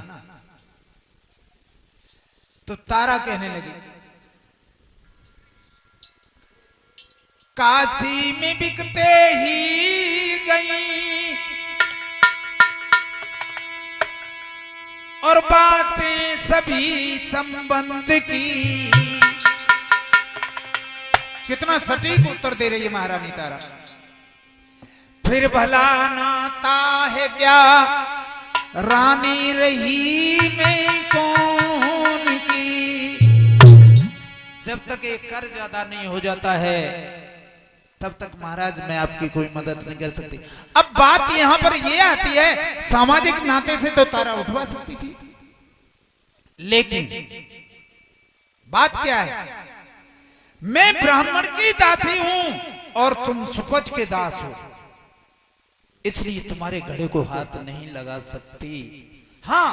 तो तारा कहने लगी काशी में बिकते ही गई और बातें सभी संबंध की। कितना सटीक उत्तर दे रही है महारानी तारा। फिर भला नाता है क्या रानी रही में कौन की। जब तक एक कर ज्यादा नहीं हो जाता है तब तक महाराज मैं आपकी कोई मदद नहीं कर सकती। अब बात यहां पर यह आती है, सामाजिक नाते से तो तारा उठवा सकती थी, लेकिन बात क्या है, मैं ब्राह्मण की दासी हूं और तुम सुपच के दास हो, इसलिए तुम्हारे घड़े को हाथ नहीं लगा सकती। हां,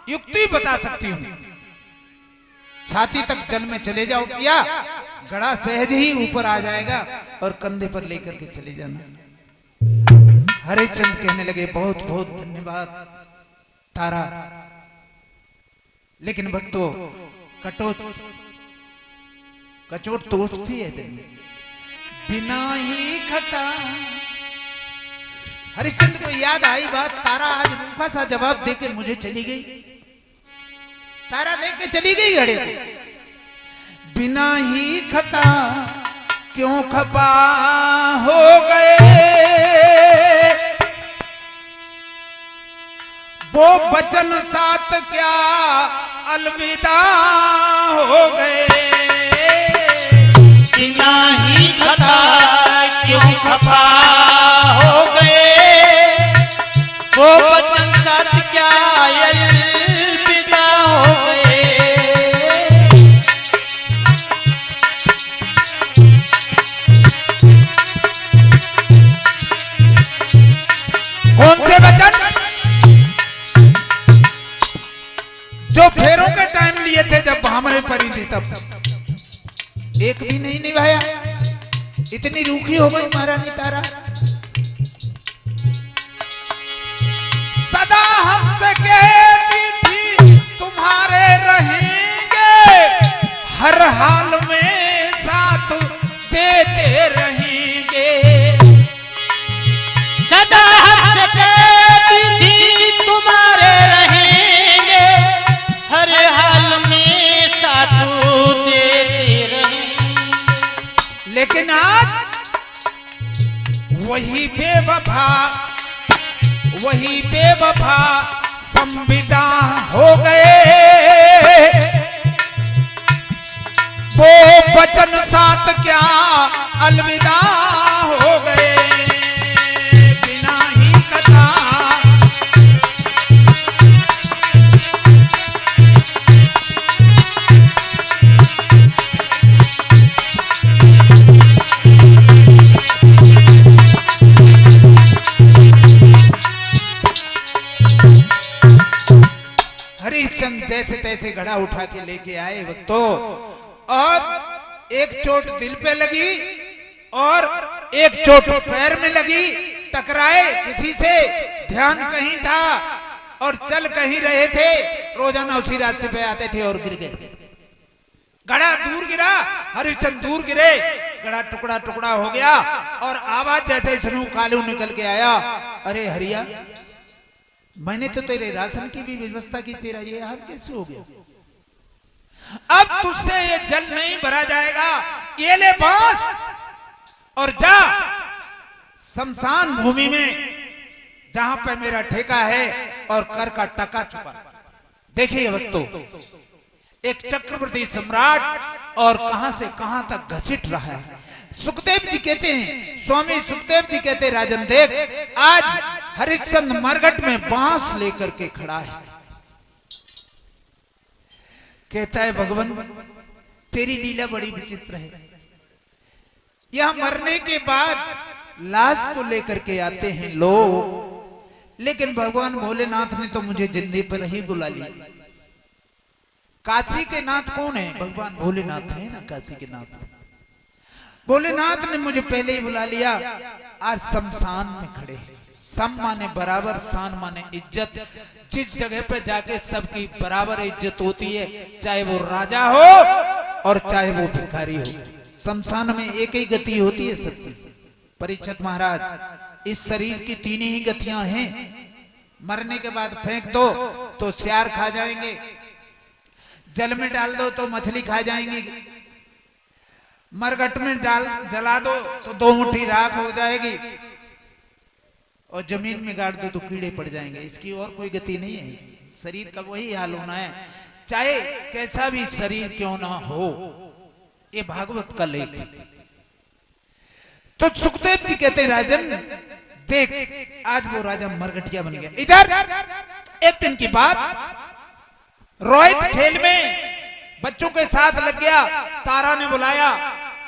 युक्ति बता सकती हूं, छाती तक जल में चले जाओ पिया, घड़ा सहज ही ऊपर आ जाएगा और कंधे पर लेकर के चले जाना। हरिश्चंद्र कहने लगे बहुत बहुत धन्यवाद तारा, लेकिन भक्तों कचोट तो उठती है दिल में, बिना ही खटा। हरिश्चंद्र को याद आई बात, तारा आज रूखा सा जवाब देके मुझे चली गई, तारा लेके चली गई घड़े को, बिना ही खता क्यों खपा हो गए, वो बचन साथ क्या अलविदा हो गए, बिना ही खता क्यों खपा हो गए, वो बचन साथ क्या अलविदा हो गए। कौन से वचन? जो फेरों के टाइम लिए थे जब भामरे परी थी, तब एक भी नहीं निभाया, इतनी रूखी हो गई महारानी तारा। सदा हमसे कहती थी तुम्हारे रहेंगे, हर हाल में साथ देते रहेंगे, सदा हमसे कहती थी तुम्हारे रहेंगे, हर हाल में साथ देते रहेंगे। लेकिन आज वही बेवफा संविदा हो गए, वो बचन साथ क्या अलविदा हो गए, बिना ही कथा। हरिश्चंद्र जैसे तैसे घड़ा उठा के लेके आए भक्तों, और एक चोट दिल पे लगी और एक चोट पैर में लगी, टकराए किसी से, ध्यान कहीं था और चल कहीं रहे थे, रोजाना उसी रास्ते पे आते थे और गिर गए। घड़ा दूर गिरा, हरिश्चंद्र दूर गिरे, घड़ा टुकड़ा टुकड़ा हो गया और आवाज जैसे स्नू कालू निकल के आया, अरे हरिया, मैंने तो तेरे राशन की भी व्यवस्था की, तेरा ये हाल कैसे हो गया? अब तुझसे ये जल नहीं भरा जाएगा, ये ले बांस और जा शमशान भूमि में जहां पे मेरा ठेका है और कर का टका चुका। देखिए भक्तों, एक चक्रवर्ती सम्राट और कहां से कहां तक घसीट रहा है। सुखदेव जी कहते हैं, स्वामी सुखदेव जी कहते हैं, राजन देख, आज हरिश्चंद्र मरघट में बांस लेकर के खड़ा है, कहता है भगवान तेरी लीला बड़ी विचित्र है, यह मरने के बाद लाश को लेकर के आते हैं लोग, लेकिन भगवान भोलेनाथ ने तो मुझे जिंदगी पर ही बुला लिया। काशी के नाथ कौन है? भगवान भोलेनाथ है ना, काशी के नाथ। भोलेनाथ ने मुझे पहले ही बुला लिया, आज शमशान में खड़े हैं। सम माने बराबर, शान माने इज्जत। जिस जगह पे जाके सबकी बराबर इज्जत होती है, चाहे वो राजा हो और चाहे वो भिखारी हो। शमशान में एक ही गति होती है सबकी। परीक्षित महाराज, इस शरीर की तीन ही गतियां हैं, मरने के बाद फेंक दो तो सियार खा जाएंगे, जल में डाल दो तो मछली खा जाएंगी, मरघट में डाल जला दो तो 2 मुट्ठी राख हो जाएगी, और जमीन में गाड़ दो तो कीड़े पड़ जाएंगे। इसकी और कोई गति नहीं है। शरीर का वही हाल होना है, चाहे कैसा भी शरीर क्यों ना हो। ये भागवत का लेख। तो सुखदेव जी कहते राजन देख, आज वो राजा मरगटिया बन गया। इधर एक दिन की बात, रोहित खेल में बच्चों के साथ लग गया। तारा ने बुलाया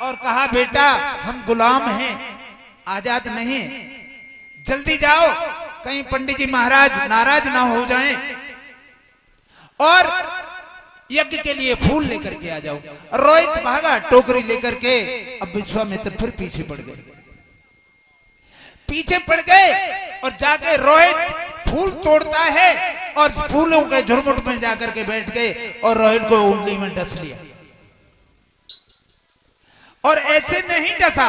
और कहा बेटा हम गुलाम हैं, आजाद नहीं, जल्दी जाओ कहीं पंडित जी महाराज नाराज ना हो जाएं, और यज्ञ के लिए फूल लेकर के आ जाओ। रोहित भागा टोकरी लेकर के। अब विश्वामित्र फिर पीछे पड़ गए और जाके रोहित फूल तोड़ता है और फूलों के झुरमुट में जाकर के बैठ गए और रोहित को उंगली में डस लिया। और ऐसे नहीं डसा,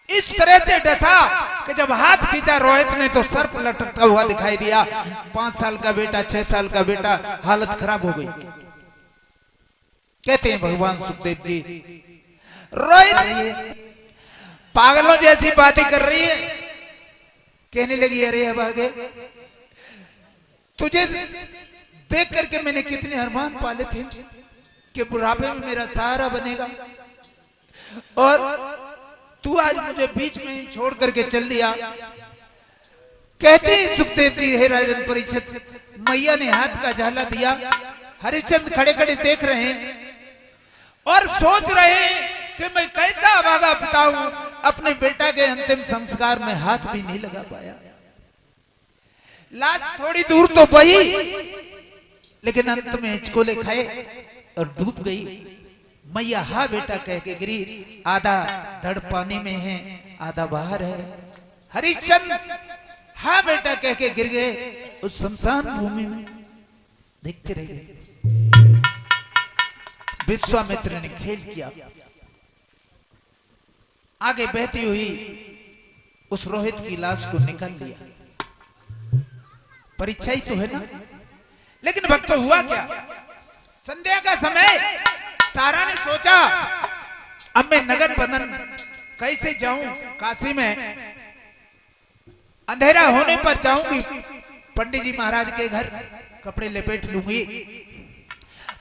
इस तरह से डसा कि जब हाथ खींचा रोहित ने तो सर्प लटकता हुआ दिखाई दिया। 5 साल का बेटा, 6 साल का बेटा, हालत खराब हो गई। कहते हैं भगवान सुखदेव जी, रोहित पागलों जैसी बातें कर रही है। कहने लगी अरे भागे, तुझे देख करके मैंने कितने अरमान पाले थे कि बुढ़ापे में मेरा सहारा बनेगा, और तू आज मुझे बीच में ही छोड़ करके चल दिया। कहते हैं सुखदेव जी, हे राजन परीक्षित, मैया ने हाथ का झाला दिया। हरिश्चंद्र खड़े खड़े देख रहे हैं और सोच रहे हैं कि मैं कैसा अभागा पिता हूं, अपने बेटा के अंतिम संस्कार में हाथ भी नहीं लगा पाया। लाश थोड़ी दूर तो बही, लेकिन अंत में हिचकोले खाए और डूब गई। मैया हा बेटा कह के गिरी, आधा धड़ पानी में है, आधा बाहर है। हरिश्चंद्र हा बेटा कह के गिर गए उस शमशान भूमि में, देखते रह गए। विश्वामित्र ने खेल किया, आगे बहती हुई उस रोहित की लाश को निकाल लिया। परीक्षा ही तो है ना। लेकिन भक्त हुआ क्या, संध्या का समय, तारा ने सोचा अब मैं नगर बंधन कैसे जाऊं, काशी में अंधेरा होने पर जाऊंगी पंडित जी महाराज के घर, कपड़े लपेट लूंगी।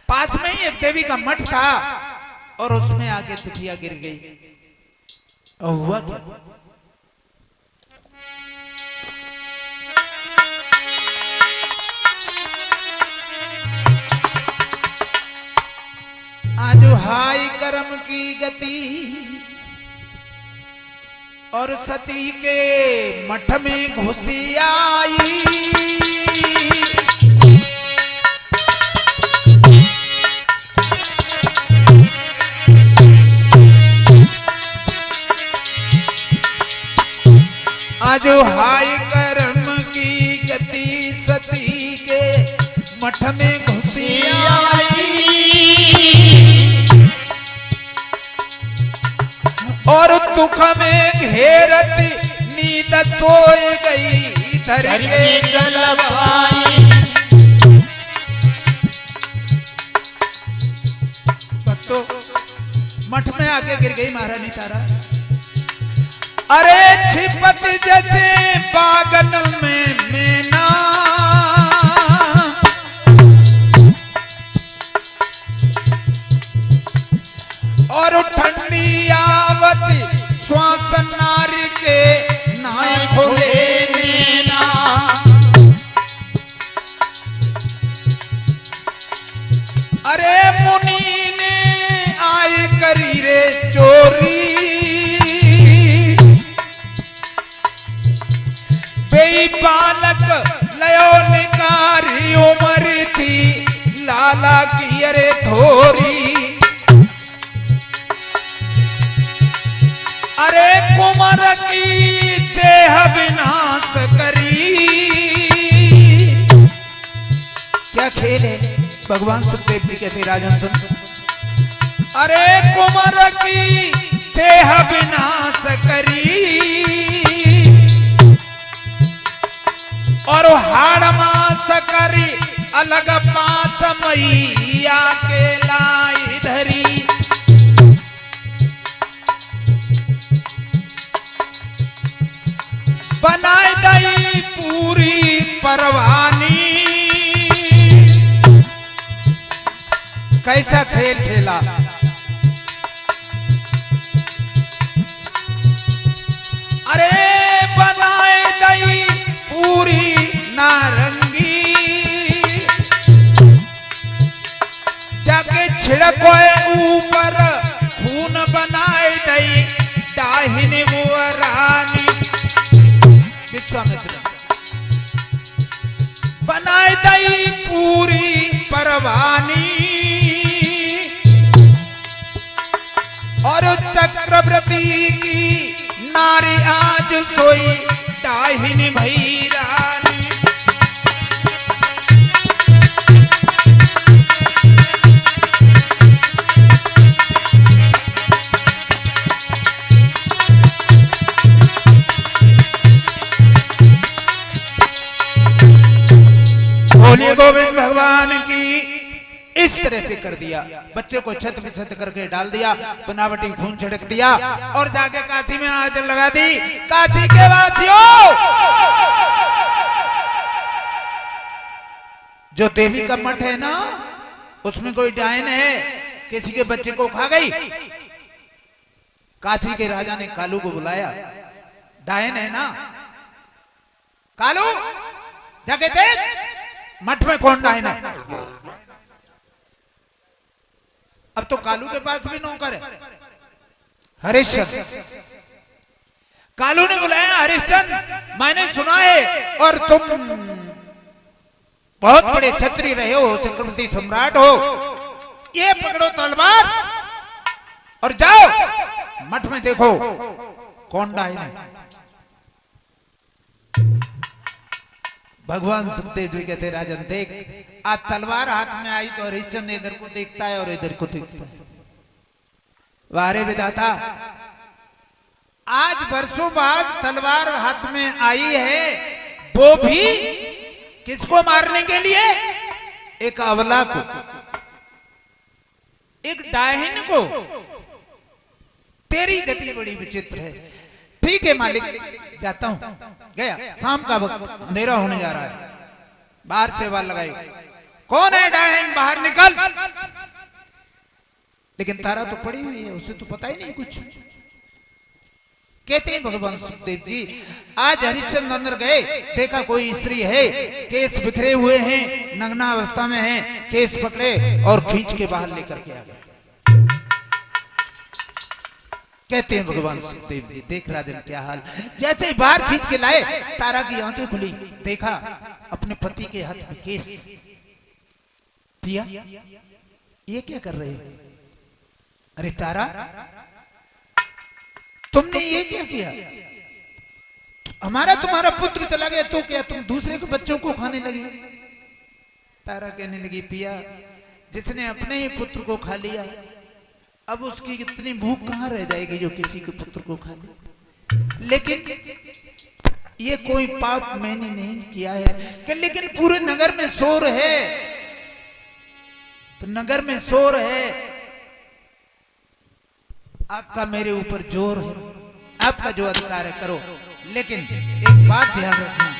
पास में ही एक देवी का मठ था और उसमें आके दुखिया गिर गई। और हुआ क्या, आज हाय कर्म की गति और सती के मठ में घुसी आई। आज हाय कर्म की गति सती के मठ में घुसी आई, और दुख में घेरत नींद सोए गई, धर के जलवाई। भक्तों, मठ में आके गिर गई महारानी तारा। अरे छिपत जैसे बागन में मैना, और ठंडी आवत श्वास नारी के नाय खोले नैना। अरे मुनि ने आए करी रे चोरी, बेई बालक लयो निकारी उमर थी, लाला की अरे थोरी। अरे कुमार की देह विनाश करी। क्या खेल है, भगवान सुखदेव जी कहते राजन सुन। अरे कुमार की देह विनाश करी, और हाड़ मास करी अलग पास मैया के लाई धरी। बनाए गई पूरी परवानी। कैसा खेल खेला, विश्वामित्र बनाए दई पूरी परवानी और चक्रवर्ती की नारी आज सोई डाहिनी भई रानी। बोलिए गोविंद भगवान की। इस तरह से कर दिया, बच्चे को छत पे छत करके डाल दिया, बनावटी खून छिड़क दिया और जाके काशी में आंचल लगा दी। काशी के वासियों, जो देवी का मठ है ना, उसमें कोई डायन है, किसी के बच्चे को खा गई। काशी के राजा ने कालू को बुलाया, डायन है ना, कालू जाके देख मठ में कौन डायन है। अब तो कालू के पास भी नौकर है, हरिश्चंद्र। कालू ने बुलाया, हरिश्चंद्र मैंने सुना है और तुम बहुत बड़े क्षत्रिय रहे हो, चक्रवर्ती सम्राट हो, ये पकड़ो तलवार और जाओ मठ में देखो कौन डायन है। भगवान सुखदेव जी कहते राजन देख, आज तलवार हाथ में आई तो हरिश्चंद्र इधर को देखता है और इधर को देखता है। वारे विधाता, आज वर्षों बाद तलवार हाथ में आई है, वो भी किसको मारने के लिए? एक अबला को, एक डायन को। तेरी गति बड़ी विचित्र है। ठीक है मालिक, जाता हूं। गया, शाम का वक्त, अंधेरा होने जा रहा है। बाहर से आवाज लगाई, कौन है डायन, बाहर निकल। लेकिन तारा तो पड़ी हुई है, उसे तो पता ही नहीं कुछ। कहते हैं भगवान सुखदेव जी, आज हरिश्चंद्र अंदर गए, देखा कोई स्त्री है, केस बिखरे हुए हैं, नग्ना अवस्था में है, केस पकड़े और खींच के बाहर लेकर के आ गए। कहते हैं भगवान सुखदेव जी, देख राजन क्या हाल। जैसे ही बाहर खींच के लाए, तारा की आंखें खुली, देखा अपने पति के हाथ में केस। पिया, ये क्या कर रहे हो? अरे तारा, तुमने ये क्या किया? हमारा तुम्हारा पुत्र चला गया तो क्या तुम दूसरे के बच्चों को खाने लगे? तारा कहने लगी, पिया, जिसने अपने ही पुत्र को खा लिया, अब उसकी इतनी भूख कहां रह जाएगी जो किसी के पुत्र को खा ले। लेकिन ये कोई पाप मैंने नहीं किया है कि, लेकिन पूरे नगर में शोर है, तो नगर में शोर है, आपका मेरे ऊपर जोर है, आपका जो अधिकार है करो, लेकिन एक बात ध्यान रखना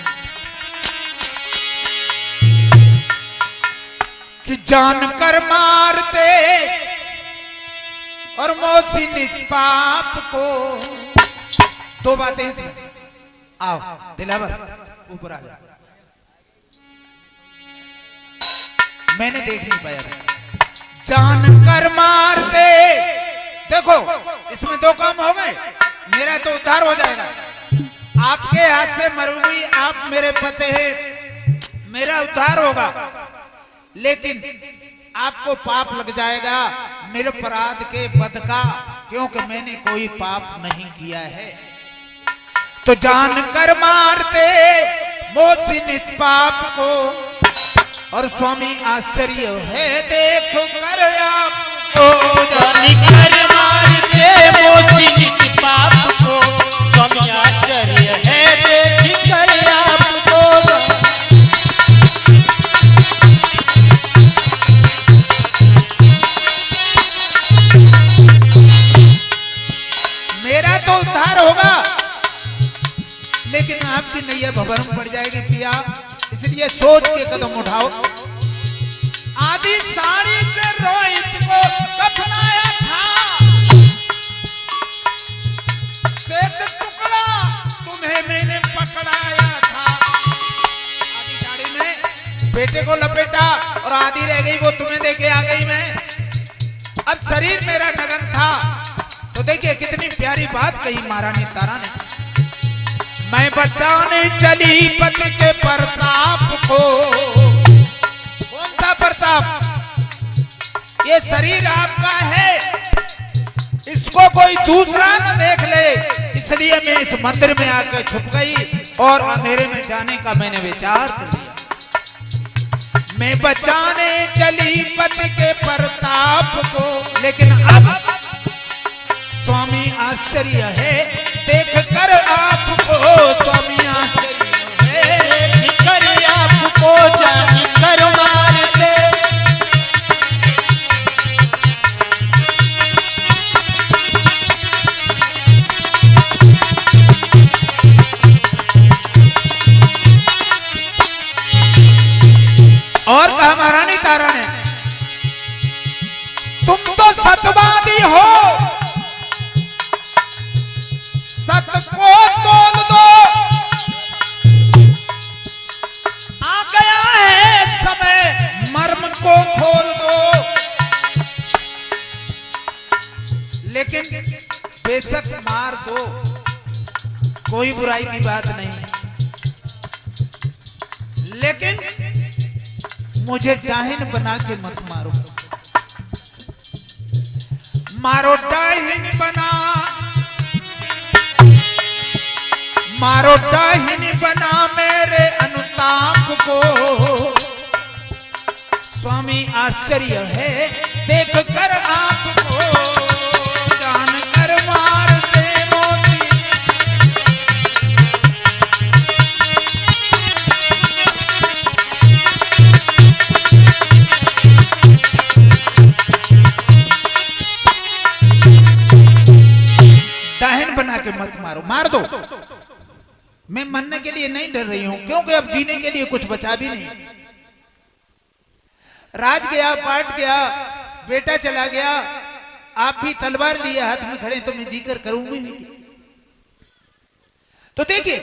कि जानकर मारते और मौसी निष्पाप को। दो बातें इसमें। आओ दिलावर, ऊपर आ जाओ। मैंने देख नहीं पाया था। जानकर मारते, देखो इसमें दो काम हो गए, मेरा तो उद्धार हो जाएगा। आपके हाथ से मरूंगी, आप मेरे पति हैं, मेरा उद्धार होगा, लेकिन आपको पाप लग जाएगा निरपराध के वध का, क्योंकि मैंने कोई पाप नहीं किया है। तो जानकर मारते मौसी निष्पाप को, और स्वामी आश्चर्य है देखो कर आपको। जानकर मारते मौसी निष्पाप को, स्वामी आश्चर्य है देख कर आपको। मेरा तो उद्धार होगा, लेकिन आपकी नैया भंवर में पड़ जाएगी पिया, इसलिए सोच के कदम उठाओ। आदि साड़ी से रोहित को कफनाया था, शेष टुकड़ा तुम्हें मैंने पकड़ाया था। आदि साड़ी में बेटे को लपेटा और आधी रह गई, वो तुम्हें देके आ गई मैं। अब शरीर मेरा नगन था, तो देखिए कितनी प्यारी बात कही महारानी तारा ने। मैं बताने चली पति के प्रताप को। कौन सा प्रताप? ये शरीर आपका है, इसको कोई दूसरा न देख ले, इसलिए मैं इस मंदिर में आकर छुप गई और अंधेरे में जाने का मैंने विचार कर लिया। मैं बचाने चली पति के प्रताप को, लेकिन अब स्वामी आश्चर्य है देख कर आपको। स्वामी आश्चर्य है देख कर आपको, जान कर मारते। और कहा महारानी तारा ने, तुम तो सतवादी हो, सत को तोल दो, आ गया है समय, मर्म को खोल दो। लेकिन बेशक मार दो, कोई बुराई की बात नहीं है, लेकिन मुझे डाहिन बना के मत मारो। मारो डाहिन बना, मारो डाहिन बना मेरे अनुताप को। स्वामी आश्चर्य है देख कर आपको, जान कर मारते मोती। डाहिन बना के मत मारो, मार दो। मैं मरने के लिए नहीं डर रही हूं, क्योंकि अब जीने के लिए कुछ बचा भी नहीं। राज गया, पाट गया, बेटा चला गया, आप भी तलवार लिए हाथ में खड़े, तो मैं जीकर करूंगी भी क्या? तो देखिए,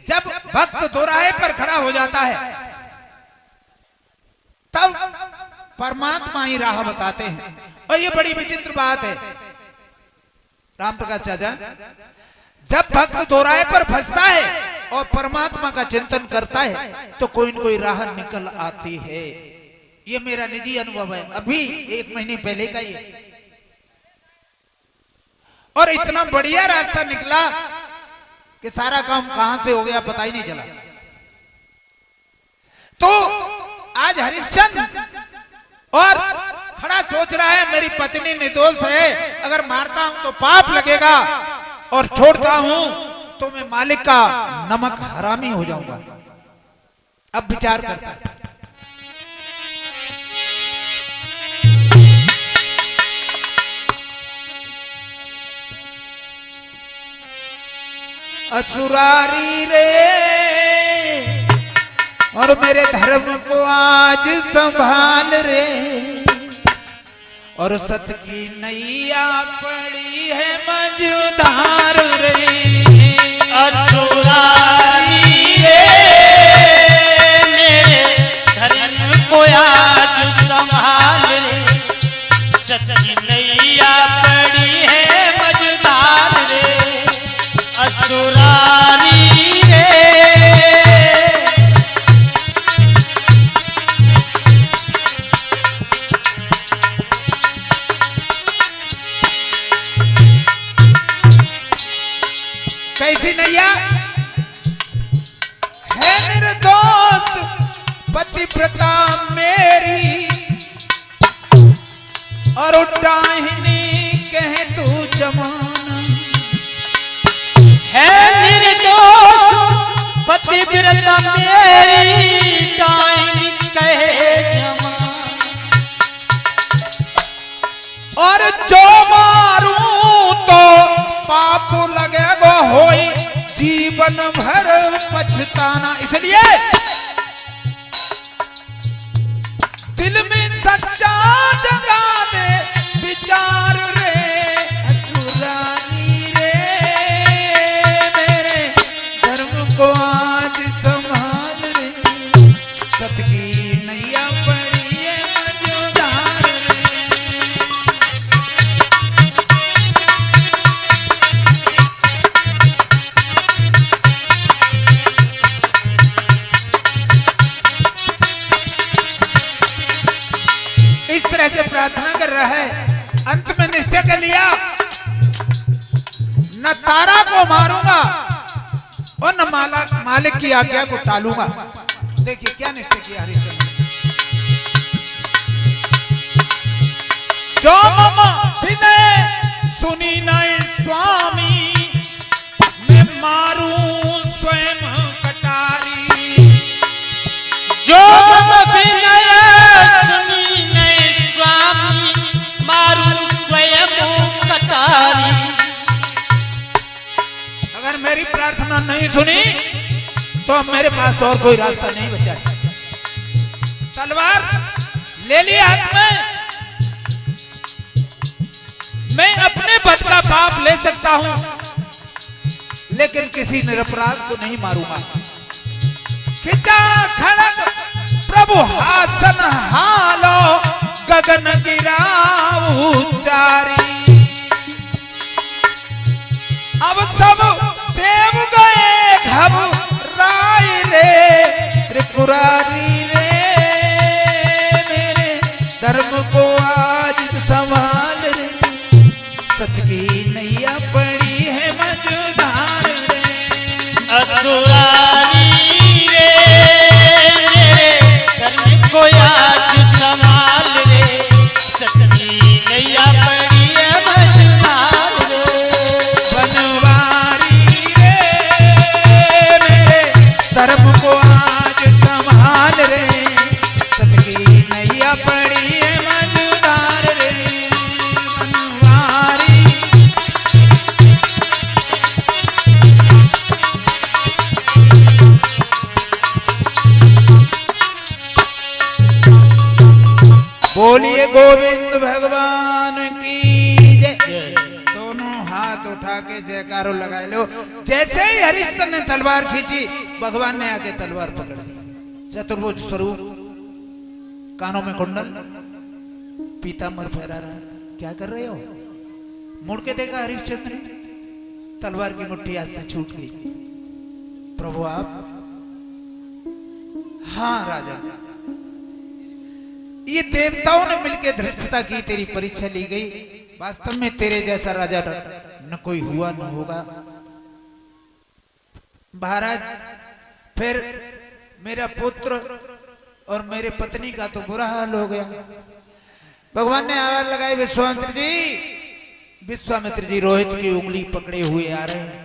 जब भक्त दोराहे पर खड़ा हो जाता है तब परमात्मा ही राह बताते हैं। और ये बड़ी विचित्र बात है राम प्रकाश चाचा, जब भक्त दोराहे पर फंसता है और परमात्मा का चिंतन करता है तो कोई न कोई राह निकल आती है। ये मेरा निजी अनुभव है, अभी 1 महीने पहले का ये। और इतना बढ़िया रास्ता निकला कि सारा काम कहां से हो गया पता ही नहीं चला। तो आज हरिश्चंद्र और खड़ा सोच रहा है मेरी पत्नी निर्दोष है, अगर मारता हूं तो पाप लगेगा और छोड़ता हूं तो मैं मालिक का नमक हरामी हो जाऊंगा। अब विचार करता है। असुरारी रे और मेरे धर्म को आज संभाल रे, और सत की नैया पड़ी है मझधार रे। असुरारी रे मेरे धर्म को आज संभाल रे, सत की नैया पड़ी है मझधार रे। असुरारी रे कैसी नैया है निर्दोष पतिव्रता मेरी, और डाहिनी कहे तू जमाना। है निर्दोष पतिव्रता मेरी, डाहिनी कहे जमाना। और जो मारूं तो पाप लगेगा, होई जीवन भर पछताना। इसलिए दिल में सच्चा जगा दे विचार रे। असुरानी रे मेरे धर्म को आज संभाल रे, सत की नैया पड़ी है मझधार रे। ऐसे प्रार्थना कर रहा है, अंत में निश्चय कर लिया न तारा को मारूंगा और न मालिक की आज्ञा को टालूंगा। देखिए क्या निश्चय किया हरिश्चंद्र ने। जो मम विनय सुनी नय स्वामी, मैं मारूं स्वयं कटारी। जो मम विनय सुनी नय स्वामी, मारूं स्वयं कटारी। अगर मेरी प्रार्थना नहीं सुनी तो मेरे पास और कोई रास्ता नहीं बचा है। तलवार ले ली हाथ में, मैं अपने बद का पाप ले सकता हूं, लेकिन किसी निरपराध को नहीं मारूंगा। खिंचा खड़ग प्रभु हासन हालो, गगन गिराऊ चारी। अब सब देव गए घबराए रे, त्रिपुरारी रे मेरे धर्म को आज संभाल रे। सत की नैया पड़ी है मझधार रे, असुरारी रे मेरे धर्म को आज संभाल रे। सत की नैया पड़ी है मझधार रे। बनवारी रे मेरे धर्म को आज संभाल रे। सत की नैया पड़ी है मझधार रे। बनवारी बोलिए गोविंद भगवान की जय। दोनों हाथ उठा के जयकारो लगाए लो। जैसे ही हरिश्चंद्र ने तलवार खींची, भगवान ने आके तलवार पकड़ ली। चतुर्भुज स्वरूप, कानों में कुंडल, पीतांबर फहरा रहा है। क्या कर रहे हो? मुड़ के देखा हरिश्चंद्र ने, तलवार की मुट्ठी हाथ से छूट गई। प्रभु आप? हाँ राजा, ये देवताओं ने मिलकर धृष्टता की, तेरी परीक्षा ली गई। वास्तव में तेरे जैसा राजा न कोई हुआ न होगा। महाराज फिर मेरा पुत्र और मेरे पत्नी का तो बुरा हाल हो गया। भगवान ने आवाज लगाई, विश्वामित्र जी। विश्वामित्र जी रोहित की उंगली पकड़े हुए आ रहे हैं,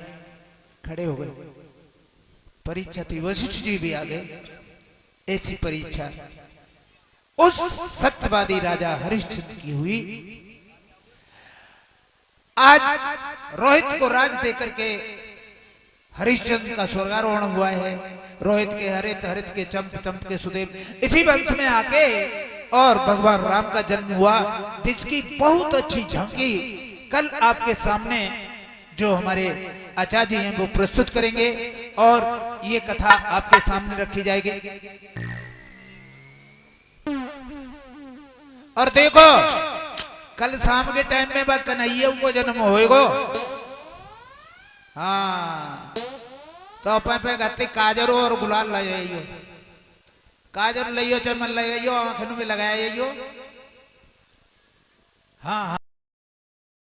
खड़े हो गए। परीक्षा थी, वशिष्ठ जी भी आ गए। ऐसी परीक्षा उस सत्यवादी राजा हरिश्चंद्र की हुई। आज रोहित को राज देकर के हरिश्चंद्र का स्वर्गारोहण हुआ है। रोहित के हरित, हरित के चंप, चंप के सुदेव, इसी वंश में आके और भगवान राम का जन्म हुआ, जिसकी बहुत अच्छी झांकी कल आपके सामने जो हमारे आचार्य जी हैं वो प्रस्तुत करेंगे और ये कथा आपके सामने रखी जाएगी। और देखो कल शाम के टाइम में बा कन्हैया को जन्म होएगो। हाँ तो पे गति काजरो और गुलाल लाइयो, काजर लाइयो, चमन लाइयो, आंखों में लगाइयो। हाँ हाँ।